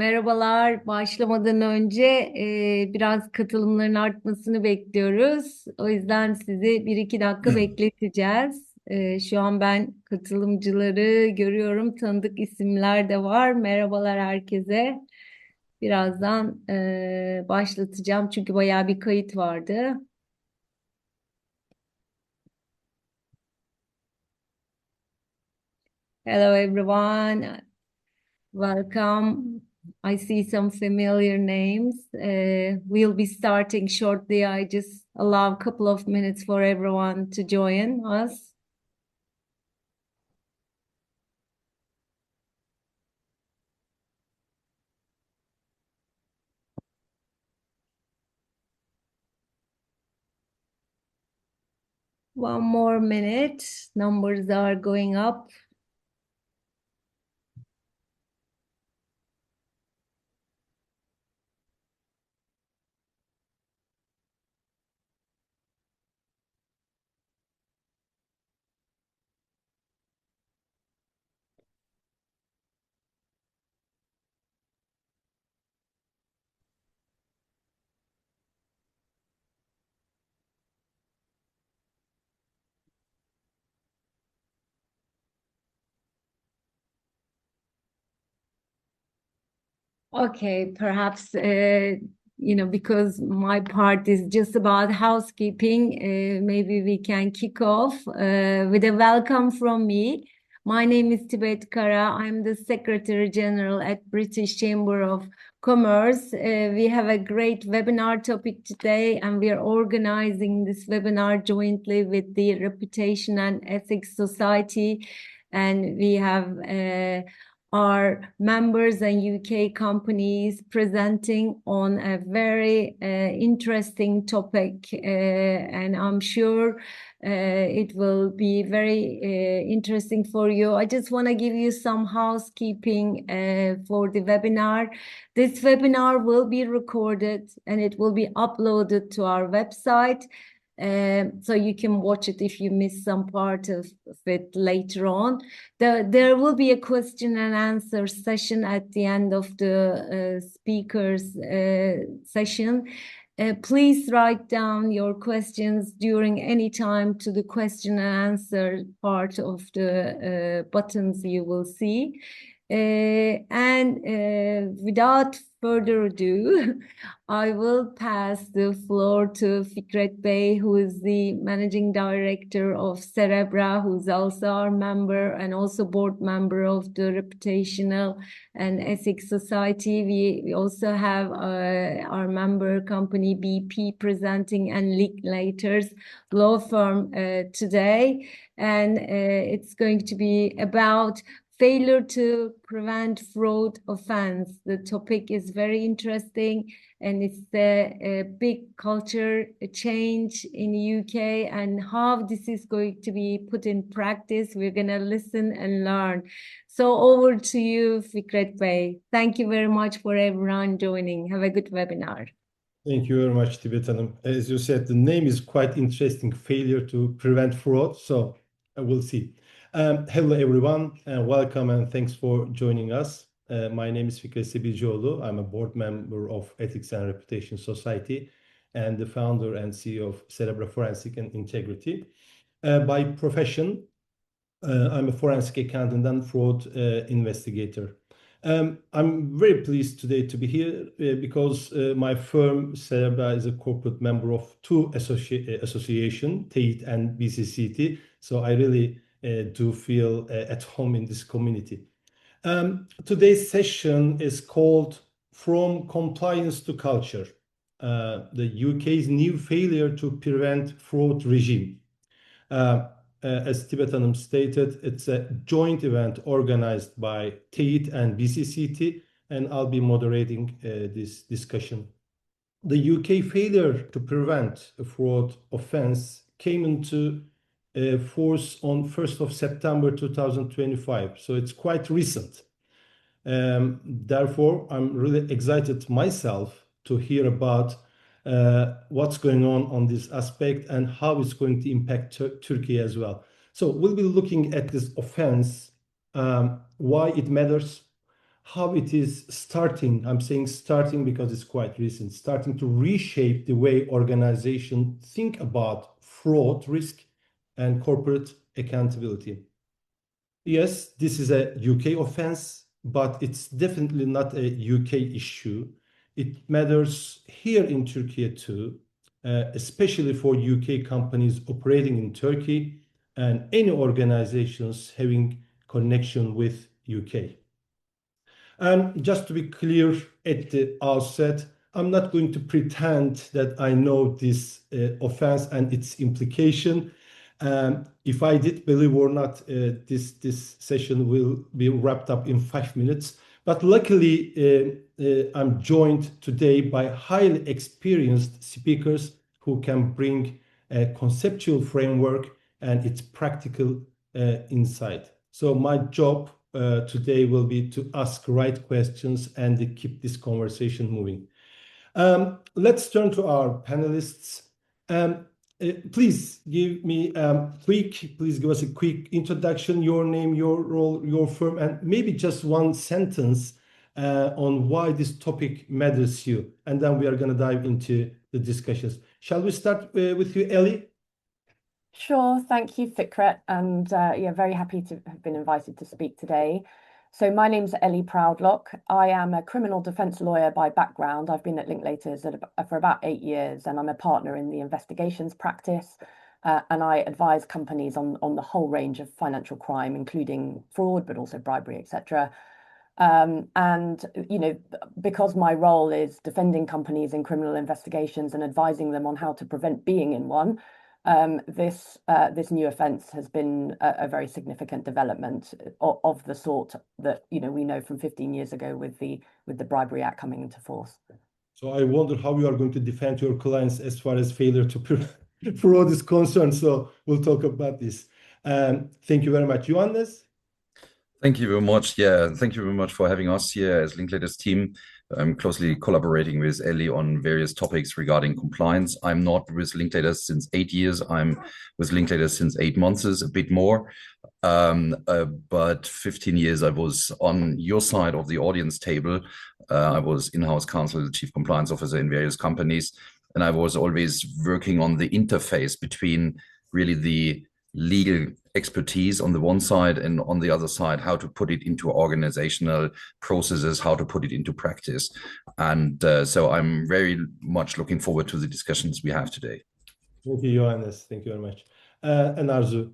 Merhabalar. Başlamadan önce biraz katılımların artmasını bekliyoruz. O yüzden sizi bir iki dakika bekleteceğiz. Şu an ben katılımcıları görüyorum. Tanıdık isimler de var. Merhabalar herkese. Birazdan başlatacağım çünkü bayağı bir kayıt vardı. Hello everyone. Welcome. I see some familiar names. We'll be starting shortly. I just allow a couple of minutes for everyone to join us. One more minute. Numbers are going up. Okay, perhaps because my part is just about housekeeping, maybe we can kick off with a welcome from me. My name is Tibet Kara. I'm the Secretary General at British Chamber of Commerce. We have a great webinar topic today, and we are organizing this webinar jointly with the Reputation and Ethics Society, and we have our members and UK companies presenting on a very interesting topic, and I'm sure it will be very interesting for you. I just want to give you some housekeeping for the webinar. This webinar will be recorded and it will be uploaded to our website. So you can watch it if you miss some part of it later on. There will be a question and answer session at the end of the speakers session. Please write down your questions during any time to the question and answer part of the buttons you will see. Without further ado, I will pass the floor to Fikret Bey, who is the Managing Director of Cerebra, who's also our member and also board member of the Reputational and Ethics Society. We also have our member company BP presenting and Linklaters law firm today. And it's going to be about failure to prevent fraud offense. The topic is very interesting and it's a big culture change in the UK, and how this is going to be put in practice. We're going to listen and learn. So over to you, Fikret Bey. Thank you very much for everyone joining. Have a good webinar. Thank you very much, Tibet Hanım. As you said, the name is quite interesting, failure to prevent fraud. So we'll see. Hello, everyone, and welcome and thanks for joining us. My name is Fikret Sebilcioğlu. I'm a board member of Ethics and Reputation Society and the founder and CEO of Cerebra Forensic and Integrity. By profession, I'm a forensic accountant and fraud investigator. I'm very pleased today to be here because my firm, Cerebra, is a corporate member of two associations, TEİD and BCCT. So I really do feel at home in this community. Today's session is called From Compliance to Culture, the UK's new failure to prevent fraud regime. As Tibet Hanım stated, it's a joint event organized by TEİD and BCCT, and I'll be moderating this discussion. The UK failure to prevent a fraud offense came into force on 1st of September 2025, so it's quite recent. Therefore, I'm really excited myself to hear about what's going on this aspect and how it's going to impact Turkey as well. So we'll be looking at this offense, why it matters, how it is starting. I'm saying starting because it's quite recent, starting to reshape the way organizations think about fraud risk and corporate accountability. Yes, this is a UK offense, but it's definitely not a UK issue. It matters here in Turkey too, especially for UK companies operating in Turkey and any organizations having connection with UK. And just to be clear at the outset, I'm not going to pretend that I know this offense and its implication. If I did, believe or not, this session will be wrapped up in 5 minutes. But luckily, I'm joined today by highly experienced speakers who can bring a conceptual framework and its practical insight. So my job today will be to ask right questions and to keep this conversation moving. Let's turn to our panelists. Please give us a quick introduction, your name, your role, your firm, and maybe just one sentence on why this topic matters to you. And then we are going to dive into the discussions. Shall we start with you, Ellie? Sure, thank you, Fikret, and yeah, very happy to have been invited to speak today. So my name's Ellie Proudlock. I am a criminal defence lawyer by background. I've been at Linklaters for about 8 years, and I'm a partner in the investigations practice. And I advise companies on the whole range of financial crime, including fraud, but also bribery, etc. And because my role is defending companies in criminal investigations and advising them on how to prevent being in one, this new offence has been a very significant development of the sort that we know from 15 years ago with the Bribery Act coming into force. So I wonder how you are going to defend your clients as far as failure to fraud is concerned. So we'll talk about this. Thank you very much, Johannes. Thank you very much. Yeah, thank you very much for having us here as Linklaters team. I'm closely collaborating with Ellie on various topics regarding compliance. I'm not with Linklaters since 8 years. I'm with Linklaters since 8 months, a bit more. But 15 years I was on your side of the audience table. I was in-house counsel, chief compliance officer in various companies. And I was always working on the interface between really the legal expertise on the one side and on the other side, how to put it into organizational processes, how to put it into practice. And so I'm very much looking forward to the discussions we have today. Thank you, Johannes. Thank you very much. And Arzu.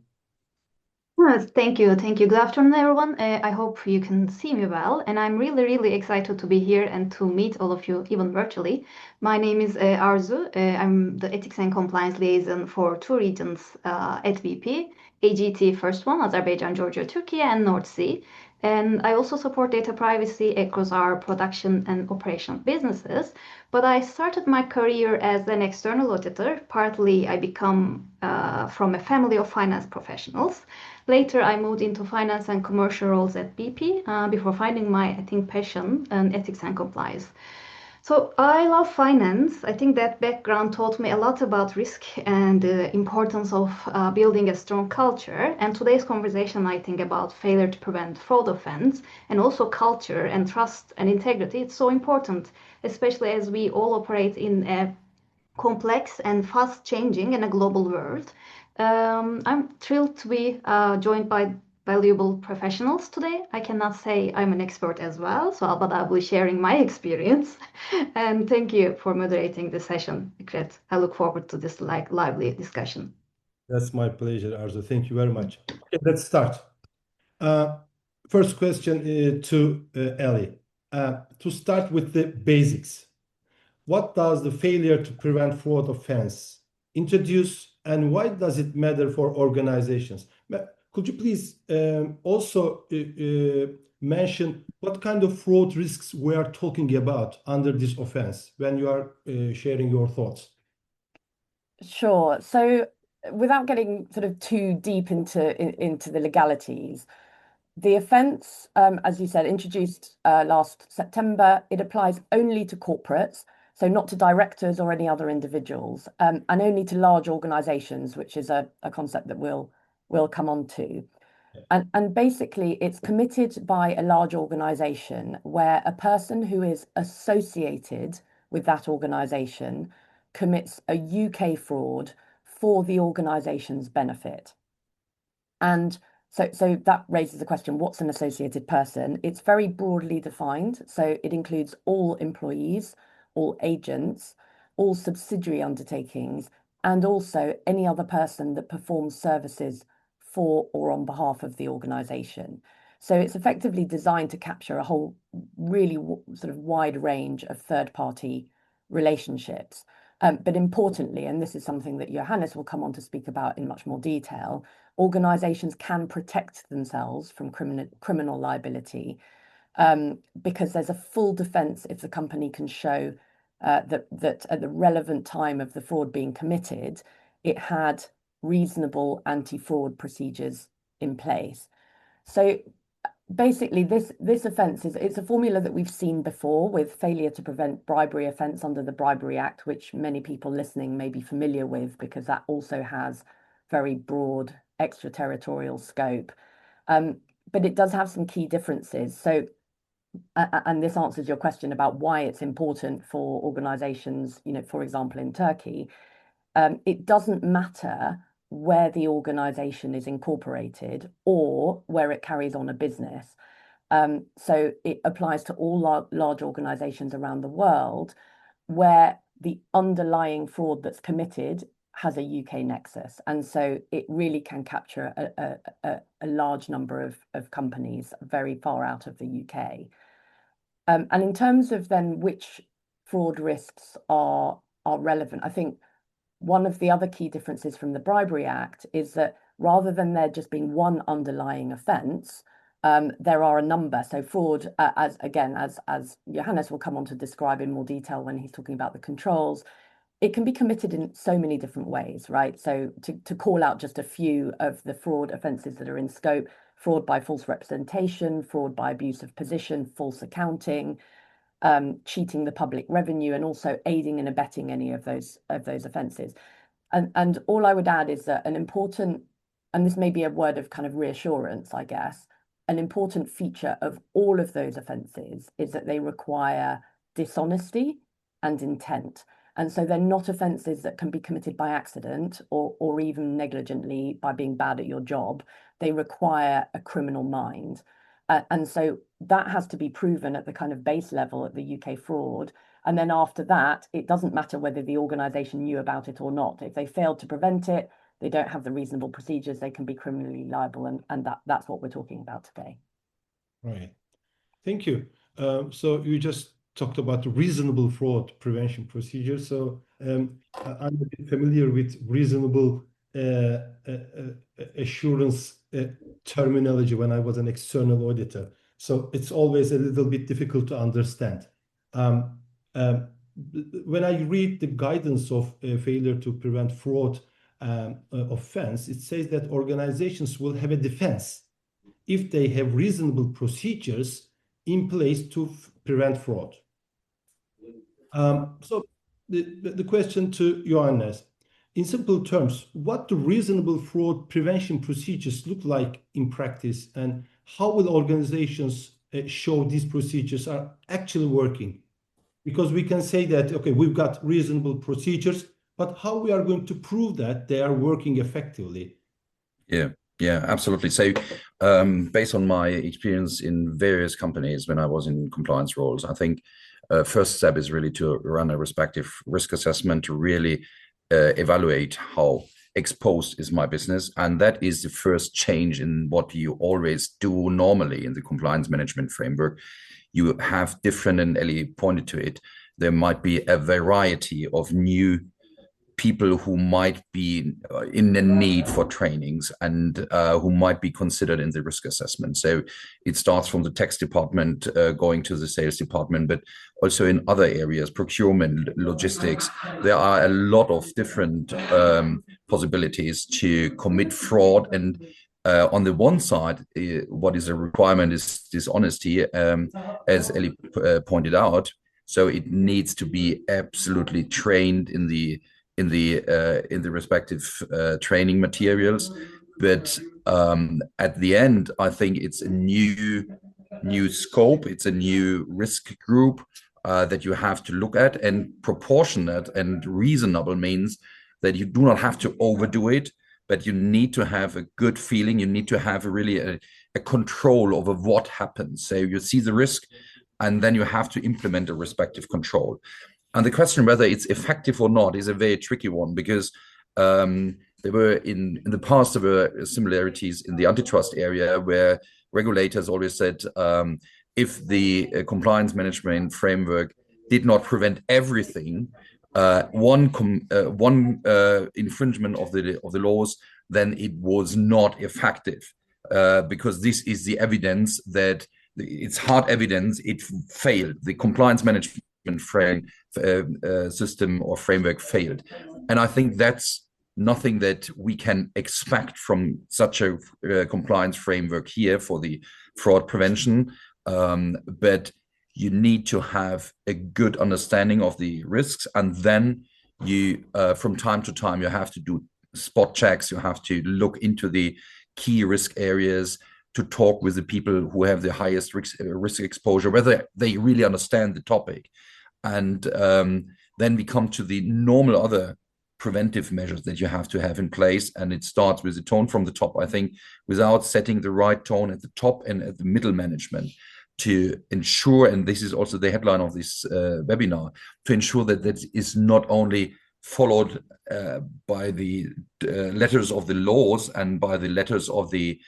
Yes, thank you. Thank you. Good afternoon, everyone. I hope you can see me well. And I'm really, really excited to be here and to meet all of you, even virtually. My name is Arzu. I'm the Ethics and Compliance Liaison for 2 regions at BP. AGT, first one, Azerbaijan, Georgia, Turkey, and North Sea. And I also support data privacy across our production and operational businesses. But I started my career as an external auditor. Partly I become from a family of finance professionals. Later, I moved into finance and commercial roles at BP before finding my, passion in ethics and compliance. So I love finance. I think that background taught me a lot about risk and the importance of building a strong culture. And today's conversation, I think, about failure to prevent fraud offense and also culture and trust and integrity. It's so important, especially as we all operate in a complex and fast changing in a global world. I'm thrilled to be joined by valuable professionals today. I cannot say I'm an expert as well, but I'll be sharing my experience. And thank you for moderating the session, Fikret. I look forward to this lively discussion. That's my pleasure, Arzu. Thank you very much. Okay, let's start. First question to Ellie. To start with the basics. What does the failure to prevent fraud offense introduce, and why does it matter for organizations? Could you please also mention what kind of fraud risks we are talking about under this offense when you are sharing your thoughts? Sure. So without getting sort of too deep into the legalities, the offence, as you said, introduced last September, it applies only to corporates, so not to directors or any other individuals, and only to large organisations, which is a concept that we'll come on to. And basically, it's committed by a large organization where a person who is associated with that organization commits a UK fraud for the organization's benefit. And so that raises the question, what's an associated person? It's very broadly defined. So it includes all employees, all agents, all subsidiary undertakings, and also any other person that performs services for or on behalf of the organization. So it's effectively designed to capture a whole really sort of wide range of third-party relationships. But importantly, and this is something that Johannes will come on to speak about in much more detail, organizations can protect themselves from criminal liability because there's a full defense if the company can show that at the relevant time of the fraud being committed, it had reasonable anti-fraud procedures in place. So basically, this offence it's a formula that we've seen before with failure to prevent bribery offence under the Bribery Act, which many people listening may be familiar with because that also has very broad extraterritorial scope. But it does have some key differences. So, and this answers your question about why it's important for organizations, for example, in Turkey. It doesn't matter where the organization is incorporated or where it carries on a business. So it applies to all large organizations around the world where the underlying fraud that's committed has a UK nexus. And so it really can capture a large number of companies very far out of the UK. And in terms of then which fraud risks are relevant, I think one of the other key differences from the Bribery Act is that rather than there just being one underlying offence, there are a number. So fraud, as Johannes will come on to describe in more detail when he's talking about the controls, it can be committed in so many different ways, right? So to call out just a few of the fraud offences that are in scope: fraud by false representation, fraud by abuse of position, false accounting, cheating the public revenue, and also aiding and abetting any of those offences. And all I would add is that an important, and this may be a word of kind of reassurance, I guess, an important feature of all of those offences is that they require dishonesty and intent. And so they're not offences that can be committed by accident or even negligently by being bad at your job. They require a criminal mind. And so that has to be proven at the kind of base level at the UK fraud. And then after that, it doesn't matter whether the organisation knew about it or not. If they failed to prevent it, they don't have the reasonable procedures, they can be criminally liable. And that's what we're talking about today. Right. Thank you. So you just talked about reasonable fraud prevention procedures. So I'm a bit familiar with reasonable assurance terminology when I was an external auditor. So it's always a little bit difficult to understand. When I read the guidance of failure to prevent fraud offense, it says that organizations will have a defense if they have reasonable procedures in place to prevent fraud. So the question to Johannes, in simple terms, what do reasonable fraud prevention procedures look like in practice, and how will organizations show these procedures are actually working? Because we can say that, okay, we've got reasonable procedures, but how we are going to prove that they are working effectively? Yeah, absolutely. So based on my experience in various companies when I was in compliance roles, I think first step is really to run a respective risk assessment to really evaluate how exposed is my business. And that is the first change in what you always do normally in the compliance management framework. You have different, and Ellie pointed to it, there might be a variety of new people who might be in the need for trainings and who might be considered in the risk assessment. So it starts from the tax department going to the sales department, but also in other areas, procurement, logistics. There are a lot of different possibilities to commit fraud. And on the one side, what is a requirement is dishonesty, as Ellie pointed out. So it needs to be absolutely trained in the respective training materials. But at the end, I think it's a new scope. It's a new risk group that you have to look at, and proportionate and reasonable means that you do not have to overdo it, but you need to have a good feeling. You need to have really a control over what happens. So you see the risk, and then you have to implement a respective control. And the question whether it's effective or not is a very tricky one, because there were in the past, there were similarities in the antitrust area where regulators always said, if the compliance management framework did not prevent everything, one infringement of the laws, then it was not effective, because this is the evidence that it's hard evidence it failed. The compliance management system or framework failed, and I think that's nothing that we can expect from such a compliance framework here for the fraud prevention. But you need to have a good understanding of the risks, and then you, from time to time, you have to do spot checks. You have to look into the key risk areas, to talk with the people who have the highest risk exposure, whether they really understand the topic. And then we come to the normal other preventive measures that you have to have in place. And it starts with the tone from the top, I think, without setting the right tone at the top and at the middle management, to ensure, and this is also the headline of this webinar, to ensure that that is not only followed by the letters of the laws and by the letters of the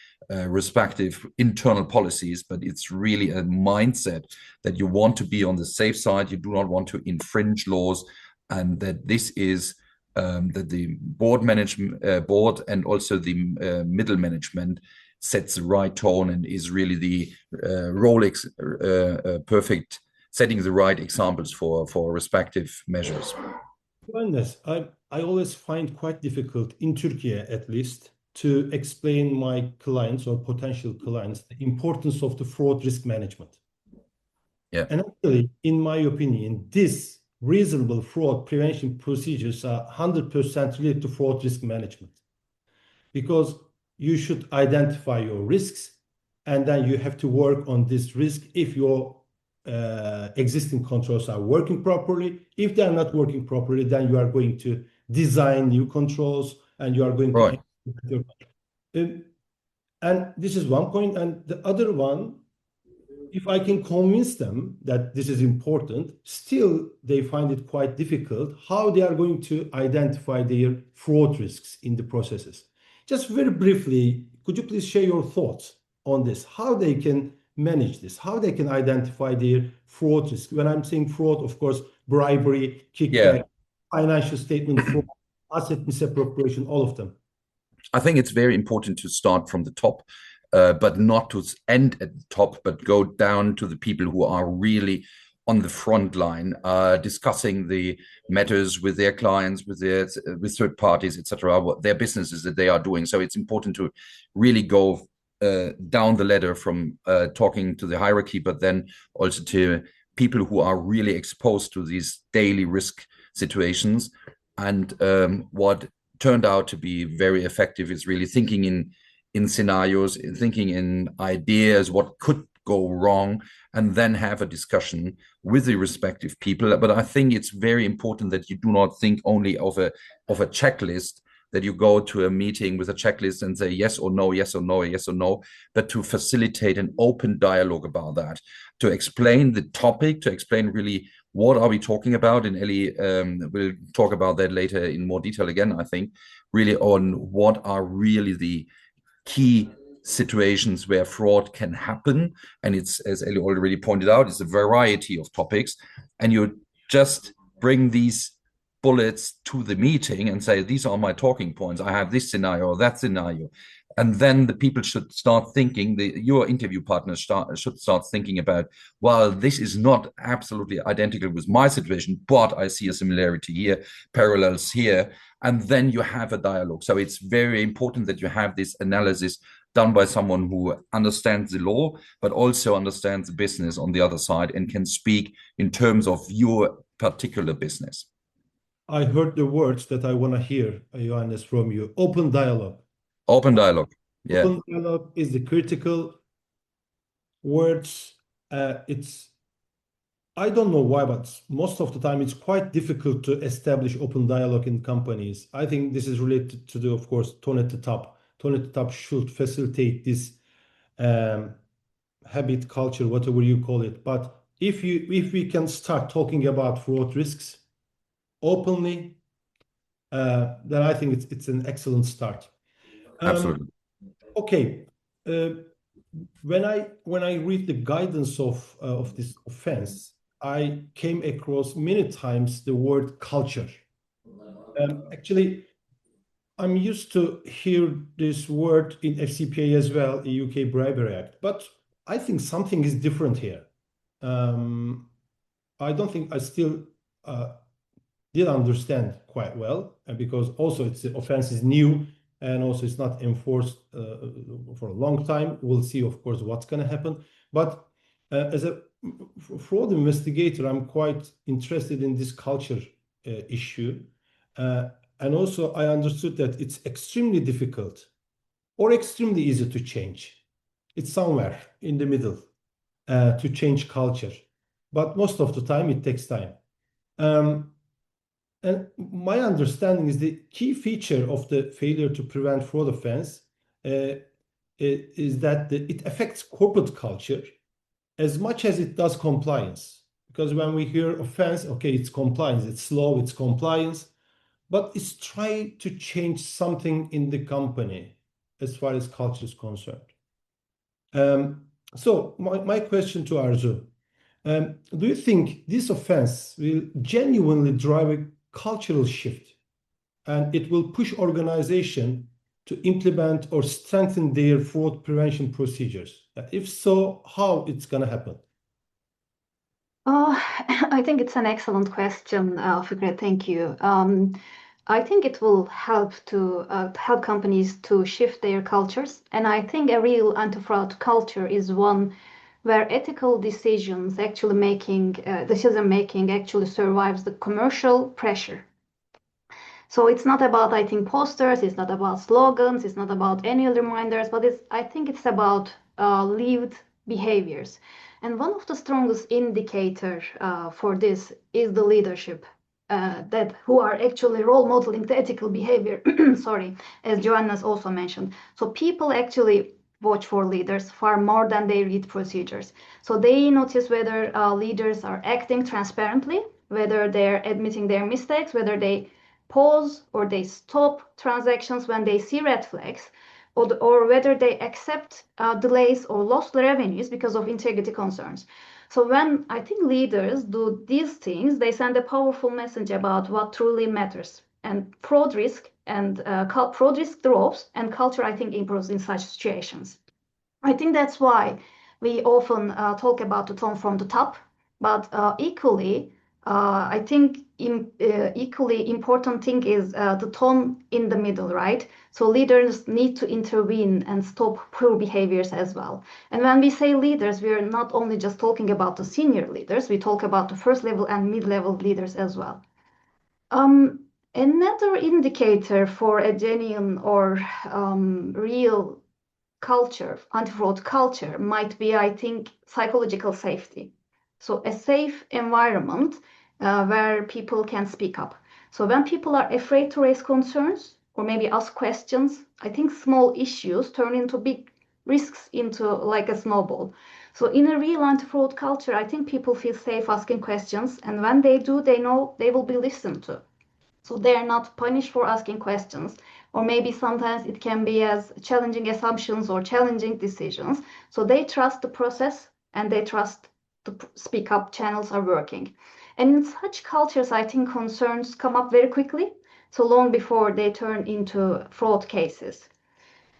respective internal policies, but it's really a mindset that you want to be on the safe side. You do not want to infringe laws, and that this is that the board and also the middle management sets the right tone and is really the perfect, setting the right examples for respective measures. I always find quite difficult, in Turkey at least, to explain my clients or potential clients the importance of the fraud risk management. Yeah. And actually, in my opinion, this reasonable fraud prevention procedures are 100% related to fraud risk management, because you should identify your risks, and then you have to work on this risk if your existing controls are working properly. If they are not working properly, then you are going to design new controls, and you are going right. to. And this is one point. And the other one, if I can convince them that this is important, still they find it quite difficult how they are going to identify their fraud risks in the processes. Just very briefly, could you please share your thoughts on this, how they can manage this, how they can identify their fraud risk? When I'm saying fraud, of course, bribery, kickback, financial statement fraud, asset misappropriation, all of them. I think it's very important to start from the top, but not to end at the top, but go down to the people who are really on the front line, discussing the matters with their clients, with third parties, etc., what their businesses that they are doing. So it's important to really go down the ladder from talking to the hierarchy, but then also to people who are really exposed to these daily risk situations. And what turned out to be very effective is really thinking in scenarios, thinking in ideas, what could go wrong, and then have a discussion with the respective people. But I think it's very important that you do not think only of a checklist, that you go to a meeting with a checklist and say yes or no, yes or no, yes or no, but to facilitate an open dialogue about that, to explain the topic, to explain really what are we talking about. And Ellie will talk about that later in more detail again, I think, really on what are really the key situations where fraud can happen. And it's, as Ellie already pointed out, it's a variety of topics. And you just bring these bullets to the meeting and say, these are my talking points. I have this scenario or that scenario. And then the people should start thinking, your interview partners should start thinking about, well, this is not absolutely identical with my situation, but I see a similarity here, parallels here. And then you have a dialogue. So it's very important that you have this analysis done by someone who understands the law, but also understands the business on the other side and can speak in terms of your particular business. I heard the words that I want to hear, Johannes, from you. Open dialogue. Open dialogue. Yeah. Open dialogue is the critical words. I don't know why, but most of the time it's quite difficult to establish open dialogue in companies. I think this is related to the, of course, tone at the top. Tone at the top should facilitate this habit, culture, whatever you call it. But if we can start talking about fraud risks openly, then I think it's an excellent start. Absolutely. Okay. When I read the guidance of this offense, I came across many times the word culture. Actually, I'm used to hear this word in FCPA as well, the UK Bribery Act, but I think something is different here. I don't think I still did understand quite well, because also the offense is new and also it's not enforced for a long time. We'll see, of course, what's going to happen. But as a fraud investigator, I'm quite interested in this culture issue. And also I understood that it's extremely difficult or extremely easy to change. It's somewhere in the middle to change culture. But most of the time it takes time. And my understanding is the key feature of the failure to prevent fraud offense is that it affects corporate culture as much as it does compliance. Because when we hear offense, okay, it's compliance, it's slow, it's compliance, but it's trying to change something in the company as far as culture is concerned. So my question to Arzu, do you think this offense will genuinely drive a cultural shift and it will push organization to implement or strengthen their fraud prevention procedures? If so, how it's going to happen? I think it's an excellent question, Fikret. Thank you. I think it will help to help companies to shift their cultures, and I think a real anti-fraud culture is one where ethical decision making actually survives the commercial pressure. So it's not about, I think, posters, it's not about slogans, it's not about annual reminders, but I think it's about lived behaviors. And one of the strongest indicators for this is the leadership that who are actually role modeling the ethical behavior. Sorry, as Joanna's also mentioned. So people actually watch for leaders far more than they read procedures. So they notice whether leaders are acting transparently, whether they're admitting their mistakes, whether they pause or they stop transactions when they see red flags, or whether they accept delays or lost revenues because of integrity concerns. So when I think leaders do these things, they send a powerful message about what truly matters. And fraud risk drops, and culture, I think, improves in such situations. I think that's why we often talk about the tone from the top, but equally, I think equally important thing is the tone in the middle, right? So leaders need to intervene and stop poor behaviors as well. And when we say leaders, we are not only just talking about the senior leaders, we talk about the first level and mid-level leaders as well. Another indicator for a genuine or real culture, anti-fraud culture, might be, I think, psychological safety. So a safe environment where people can speak up. So when people are afraid to raise concerns or maybe ask questions, I think small issues turn into big risks, into like a snowball. So in a real anti-fraud culture, I think people feel safe asking questions, and when they do, they know they will be listened to. So they are not punished for asking questions, or maybe sometimes it can be as challenging assumptions or challenging decisions. So they trust the process and they trust the speak up channels are working. And in such cultures, I think concerns come up very quickly, so long before they turn into fraud cases.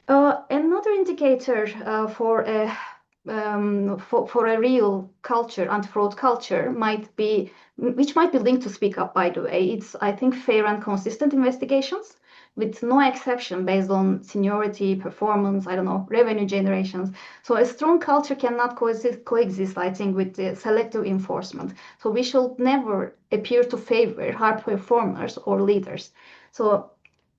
Another indicator for a real culture, anti-fraud culture, which might be linked to speak up, by the way, it's, I think, fair and consistent investigations with no exception based on seniority, performance, I don't know, revenue generations. So a strong culture cannot coexist, I think, with the selective enforcement. So we should never appear to favor hard performers or leaders. So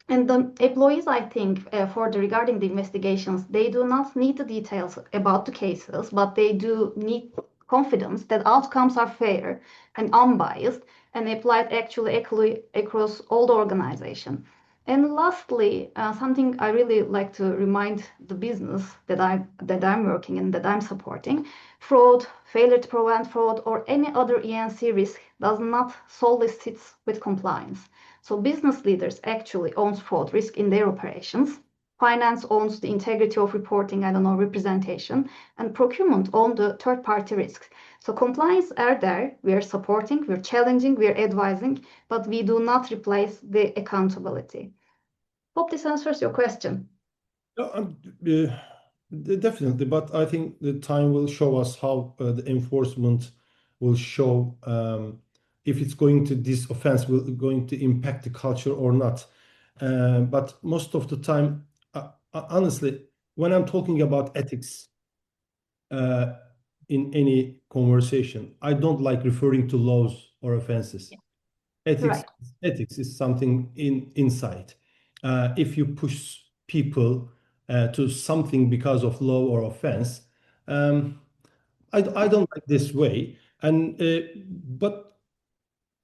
And the employees, I think, regarding the investigations, they do not need the details about the cases, but they do need confidence that outcomes are fair and unbiased and applied actually equally across all the organization. And lastly, something I really like to remind the business that I'm working in, that I'm supporting, fraud, failure to prevent fraud, or any other ENC risk does not solely sit with compliance. So business leaders actually own fraud risk in their operations. Finance owns the integrity of reporting, representation, and procurement own the third-party risks. So compliance are there, we are supporting, we're challenging, we're advising, but we do not replace the accountability. Hope this answers your question. Definitely, but I think the time will show us how the enforcement will show if it's this offense going to impact the culture or not. But most of the time, honestly, when I'm talking about ethics in any conversation, I don't like referring to laws or offenses. Ethics is something inside. If you push people to something because of law or offense, I don't like this way. But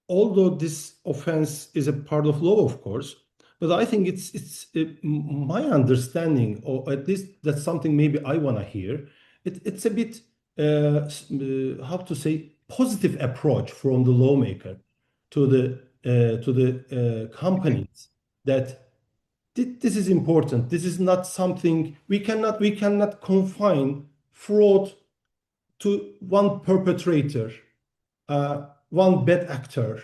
although this offense is a part of law, of course, but I think it's my understanding, or at least that's something maybe I want to hear. It's a bit how to say, positive approach from the lawmaker to the companies, that this is important. This is not something we cannot confine fraud to one perpetrator, one bad actor.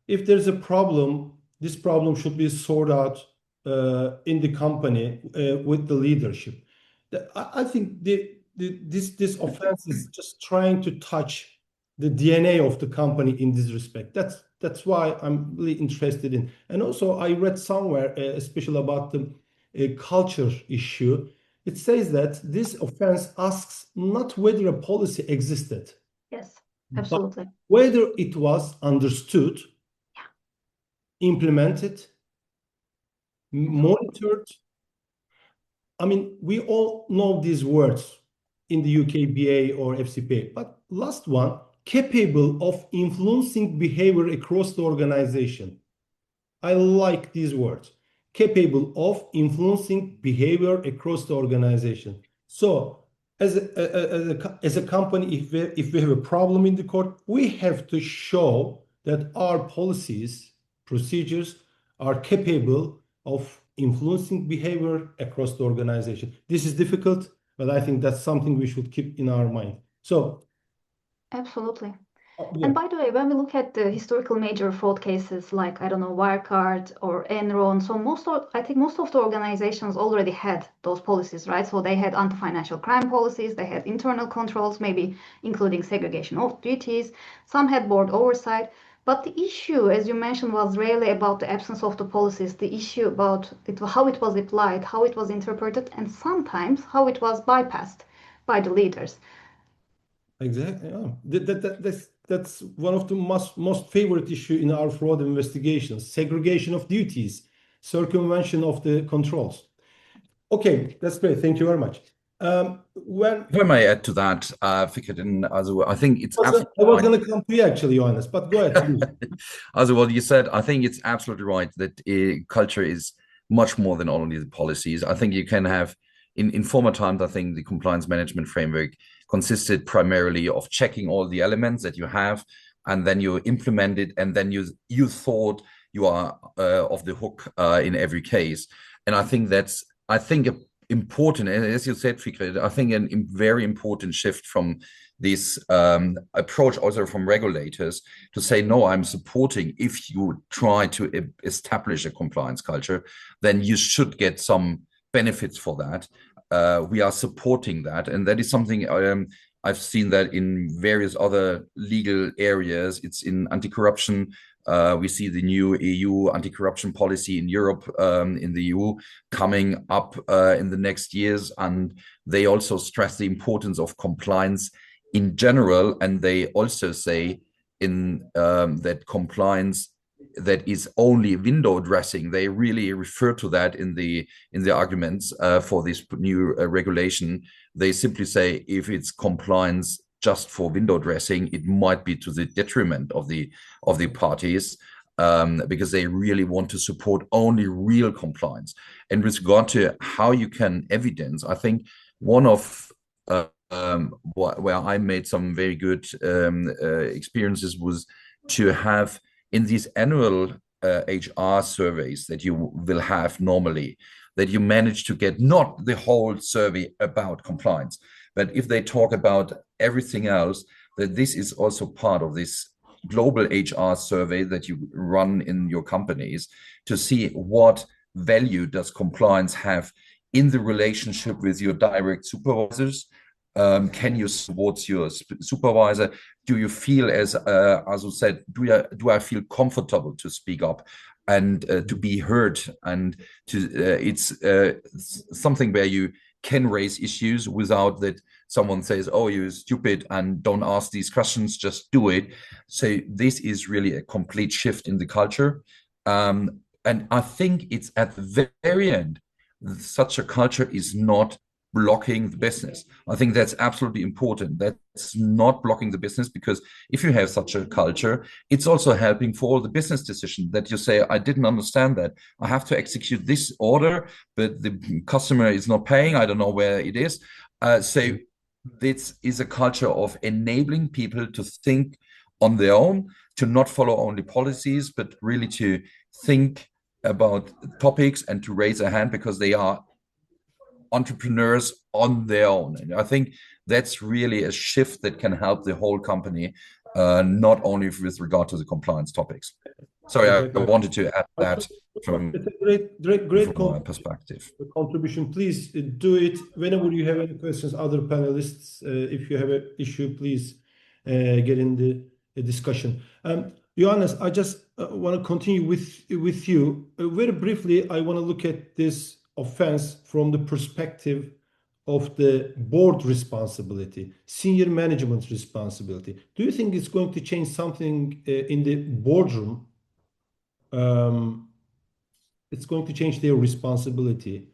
If there's a problem, this problem should be sorted out in the company with the leadership. I think this offense is just trying to touch the DNA of the company in this respect. That's why I'm really interested in. And also, I read somewhere, especially about the culture issue. It says that this offense asks not whether a policy existed. Yes, absolutely. But whether it was understood, implemented, monitored. I mean, we all know these words in the UK BA or FCPA, but last one, capable of influencing behavior across the organization. I like these words. Capable of influencing behavior across the organization. So as a company, if we have a problem in the court, we have to show that our policies, procedures are capable of influencing behavior across the organization. This is difficult, but I think that's something we should keep in our mind. So absolutely. Yeah. And by the way, when we look at the historical major fraud cases like, I don't know, Wirecard or Enron, so I think most of the organizations already had those policies, right? So they had anti-financial crime policies, they had internal controls, maybe including segregation of duties. Some had board oversight. But the issue, as you mentioned, was really about the absence of the policies, the issue about how it was applied, how it was interpreted, and sometimes how it was bypassed by the leaders. Exactly. Yeah. That's one of the most favorite issue in our fraud investigations: segregation of duties, circumvention of the controls. Okay, that's great. Thank you very much. If I may add to that, Fikret, and also, I think it's I was going to come to you actually, Johannes, but go ahead, please. Also, what you said, I think it's absolutely right that culture is much more than only the policies. I think you can have, in former times, I think the compliance management framework consisted primarily of checking all the elements that you have, and then you implement it, and then you thought you are off the hook in every case. And I think that's, important, and as you said, Fikret, I think a very important shift from this approach also from regulators to say, no, I'm supporting. If you try to establish a compliance culture, then you should get some benefits for that. We are supporting that, and that is something I've seen that in various other legal areas. It's in anti-corruption. We see the new EU anti-corruption policy in Europe, in the EU, coming up in the next years, and they also stress the importance of compliance in general, and they also say in that compliance that is only window dressing. They really refer to that in the arguments for this new regulation. They simply say if it's compliance just for window dressing, it might be to the detriment of the parties, because they really want to support only real compliance. And with regard to how you can evidence, I think one of where I made some very good experiences was to have in these annual HR surveys that you will have normally, that you manage to get not the whole survey about compliance, but if they talk about everything else, that this is also part of this global HR survey that you run in your companies to see what value does compliance have in the relationship with your direct supervisors. Can you support your supervisor? Do you feel, as Azu said, do I feel comfortable to speak up and to be heard? And to it's something where you can raise issues without that someone says, "Oh, you're stupid and don't ask these questions, just do it." So this is really a complete shift in the culture, and I think it's at the very end, such a culture is not blocking the business. I think that's absolutely important. That's not blocking the business, because if you have such a culture, it's also helping for all the business decision that you say, I didn't understand that. I have to execute this order, but the customer is not paying. I don't know where it is. So this is a culture of enabling people to think on their own, to not follow only policies, but really to think about topics and to raise a hand because they are entrepreneurs on their own. And I think that's really a shift that can help the whole company, not only with regard to the compliance topics. Sorry, I wanted to add that from my perspective. Contribution. Please do it whenever you have any questions. Other panelists, if you have an issue, please get in the discussion. Johannes, I just want to continue with you. Very briefly, I want to look at this offense from the perspective of the board responsibility, senior management responsibility. Do you think it's going to change something in the boardroom? It's going to change their responsibility?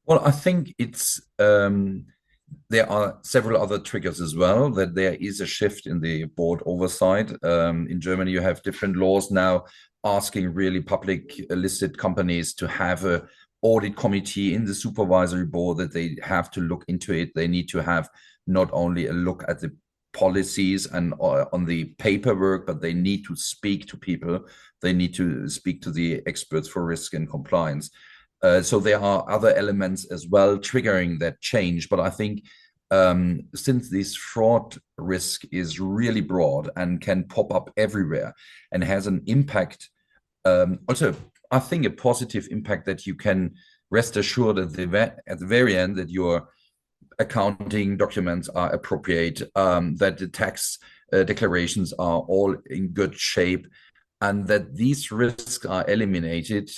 Well, I think it's there are several other triggers as well, that there is a shift in the board oversight. In Germany, you have different laws now asking really public listed companies to have a audit committee in the supervisory board, that they have to look into it. They need to have not only a look at the policies and on the paperwork, but they need to speak to people. They need to speak to the experts for risk and compliance. So there are other elements as well triggering that change. But I think since this fraud risk is really broad and can pop up everywhere and has an impact, also I think a positive impact, that you can rest assured at the very end that your accounting documents are appropriate, that the tax declarations are all in good shape, and that these risks are eliminated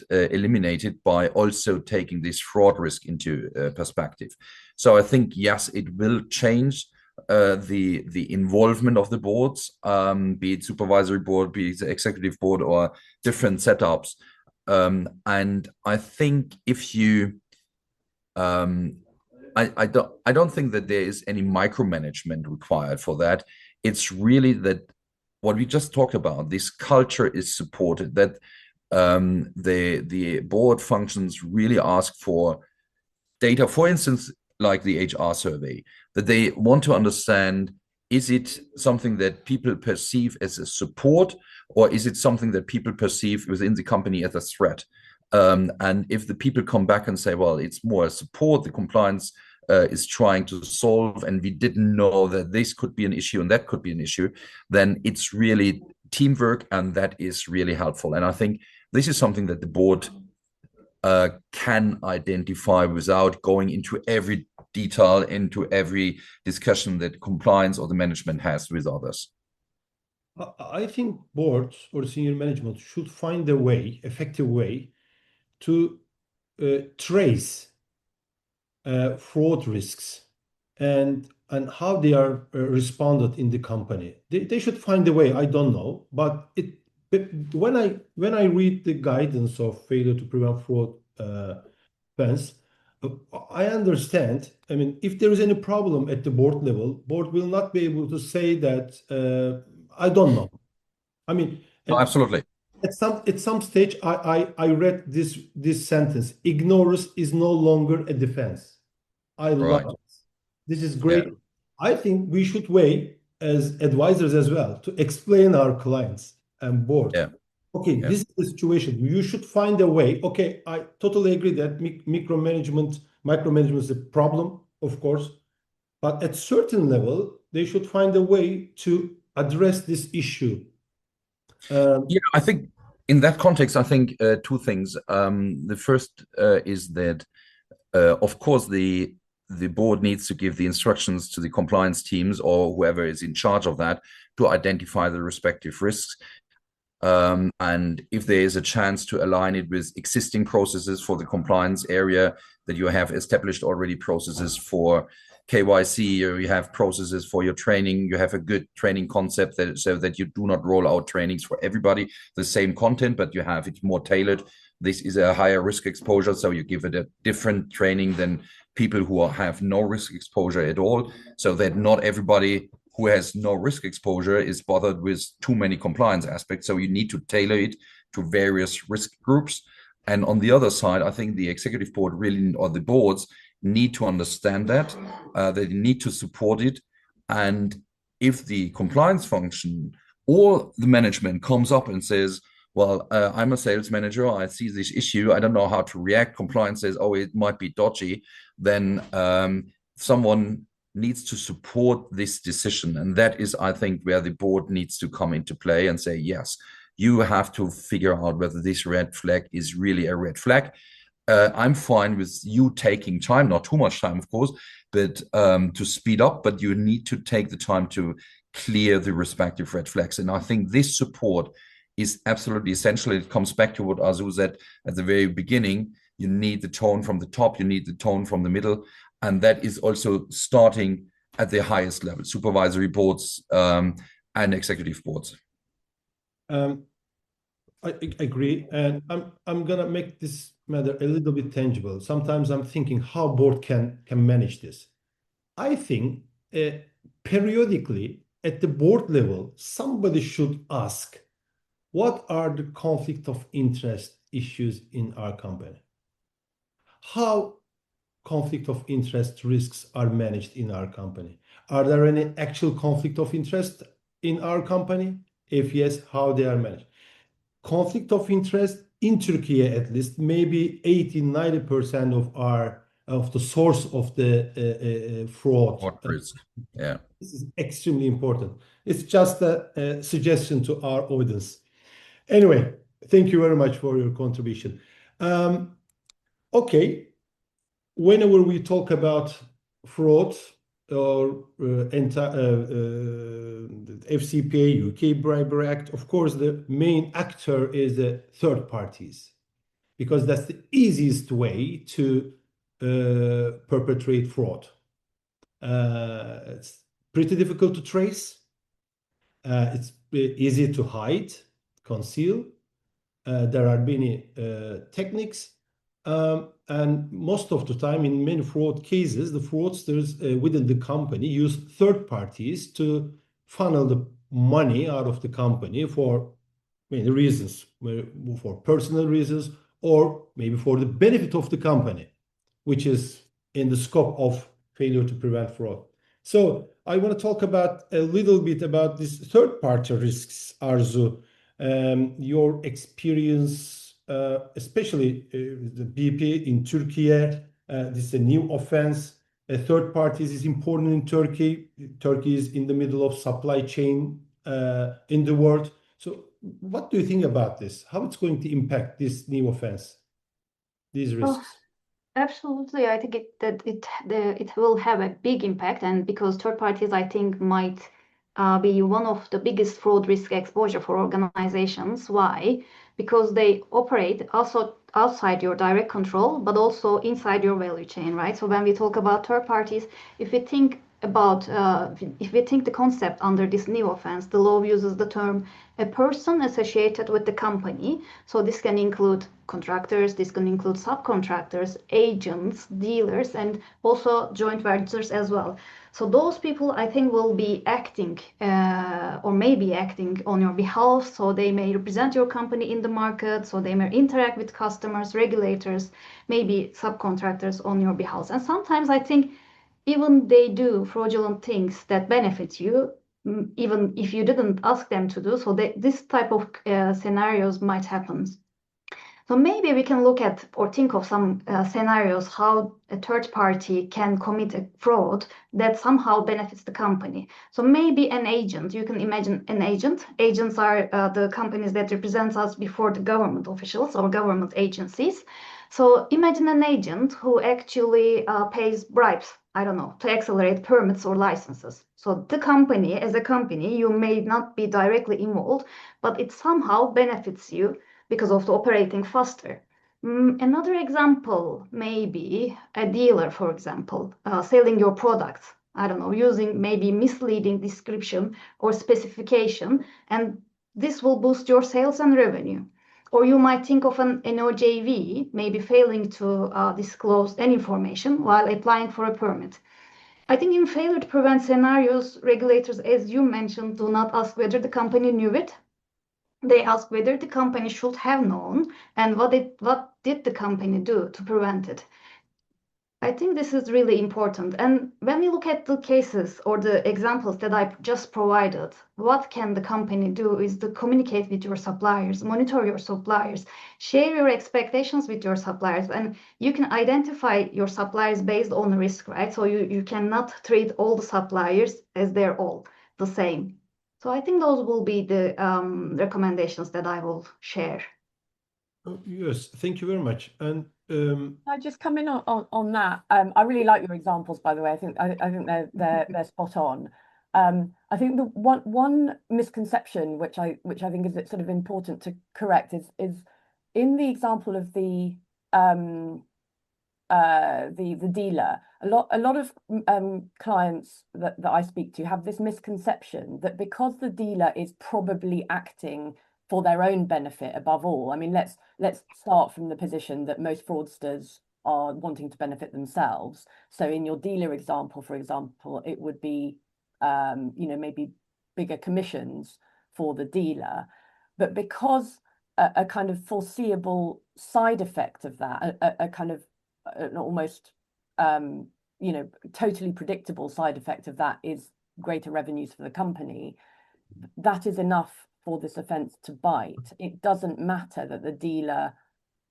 by also taking this fraud risk into perspective. So I think, yes, it will change the involvement of the boards, be it supervisory board, be it the executive board, or different setups. And I think if you, I don't think that there is any micromanagement required for that. It's really that what we just talked about, this culture is supported, that the board functions really ask for data, for instance, like the HR survey, that they want to understand, is it something that people perceive as a support, or is it something that people perceive within the company as a threat? And if the people come back and say, well, it's more a support, the compliance is trying to solve, and we didn't know that this could be an issue and that could be an issue, then it's really teamwork, and that is really helpful. And I think this is something that the board can identify without going into every detail, into every discussion that compliance or the management has with others. I think boards or senior management should find a way, effective way, to trace fraud risks and how they are responded in the company. They should find a way. I don't know, but But when I read the guidance of failure to prevent fraud defense, I understand. I mean, if there is any problem at the board level, board will not be able to say that I don't know. I mean, No, absolutely. at some stage, I read this sentence: ignorance is no longer a defense. I love it. This is great. Yeah. I think we should weigh as advisors as well to explain our clients and board. Yeah. Okay, this is the situation. You should find a way. Okay, I totally agree that micromanagement is a problem, of course, but at certain level, they should find a way to address this issue. Yeah, I think in that context, I think two things. The first is that, of course, the board needs to give the instructions to the compliance teams or whoever is in charge of that to identify the respective risks. And if there is a chance to align it with existing processes for the compliance area, that you have established already processes for KYC, or you have processes for your training, you have a good training concept so that you do not roll out trainings for everybody, the same content, but you have it more tailored. This is a higher risk exposure, so you give it a different training than people who have no risk exposure at all, so that not everybody who has no risk exposure is bothered with too many compliance aspects. So you need to tailor it to various risk groups. And on the other side, I think the executive board really, or the boards, need to understand that, they need to support it. And if the compliance function or the management comes up and says, well, I'm a sales manager, I see this issue, I don't know how to react, compliance says, oh, it might be dodgy, then someone needs to support this decision. And that is, I think, where the board needs to come into play and say, yes, you have to figure out whether this red flag is really a red flag. I'm fine with you taking time, not too much time, of course, but to speed up, but you need to take the time to clear the respective red flags. And I think this support is absolutely essential. It comes back to what Arzu said at the very beginning. You need the tone from the top, you need the tone from the middle, and that is also starting at the highest level, supervisory boards and executive boards. I agree, and I'm gonna make this matter a little bit tangible. Sometimes I'm thinking how board can manage this. I think periodically at the board level, somebody should ask, what are the conflict of interest issues in our company? How conflict of interest risks are managed in our company? Are there any actual conflict of interest in our company? If yes, how they are managed? Conflict of interest in Turkey, at least, maybe 80–90% of the source of the fraud risk. Yeah, this is extremely important. It's just a suggestion to our audience. Anyway, thank you very much for your contribution. Okay, whenever we talk about fraud or FCPA, UK Bribery Act, of course, the main actor is the third parties, because that's the easiest way to perpetrate fraud. It's pretty difficult to trace. It's easy to hide, conceal. There are many techniques. And most of the time, in many fraud cases, the fraudsters within the company use third parties to funnel the money out of the company for many reasons, for personal reasons, or maybe for the benefit of the company, which is in the scope of failure to prevent fraud. So I want to talk about a little bit about these third-party risks, Arzu. Your experience, especially the BP in Turkey, this is a new offense. Third parties is important in Turkey. Turkey is in the middle of supply chain in the world. So what do you think about this? How it's going to impact this new offense, these risks? Absolutely, I think it will have a big impact, and because third parties, I think, might be one of the biggest fraud risk exposure for organizations. Why? Because they operate also outside your direct control, but also inside your value chain, right? So when we talk about third parties, if we think about, if we think the concept under this new offense, the law uses the term a person associated with the company. So this can include contractors, this can include subcontractors, agents, dealers, and also joint ventures as well. So those people, I think, will be acting or may be acting on your behalf. So they may represent your company in the market. So they may interact with customers, regulators, maybe subcontractors on your behalf. And sometimes I think even they do fraudulent things that benefit you, even if you didn't ask them to do. So this type of scenarios might happen. So maybe we can look at or think of some scenarios how a third party can commit a fraud that somehow benefits the company. So maybe an agent, you can imagine an agent. Agents are the companies that represent us before the government officials or government agencies. So imagine an agent who actually pays bribes, I don't know, to accelerate permits or licenses. So the company, as a company, you may not be directly involved, but it somehow benefits you because of the operating faster. Another example may be a dealer, for example, selling your products, I don't know, using maybe misleading description or specification, and this will boost your sales and revenue. Or you might think of an NOJV maybe failing to disclose any information while applying for a permit. I think in failure to prevent scenarios, regulators, as you mentioned, do not ask whether the company knew it. They ask whether the company should have known and what did the company do to prevent it. I think this is really important. And when we look at the cases or the examples that I just provided, what can the company do is to communicate with your suppliers, monitor your suppliers, share your expectations with your suppliers, and you can identify your suppliers based on risk, right? So you cannot treat all the suppliers as they're all the same. So I think those will be the recommendations that I will share. Yes, thank you very much. And I just come in on that. I really like your examples, by the way. I think they're spot on. I think the one misconception which I think is sort of important to correct is in the example of the dealer. A lot of clients that I speak to have this misconception that because the dealer is probably acting for their own benefit above all. I mean, let's start from the position that most fraudsters are wanting to benefit themselves. So in your dealer example, for example, it would be maybe bigger commissions for the dealer, but because a kind of foreseeable side effect of that, a kind of an almost totally predictable side effect of that is greater revenues for the company, that is enough for this offence to bite. It doesn't matter that the dealer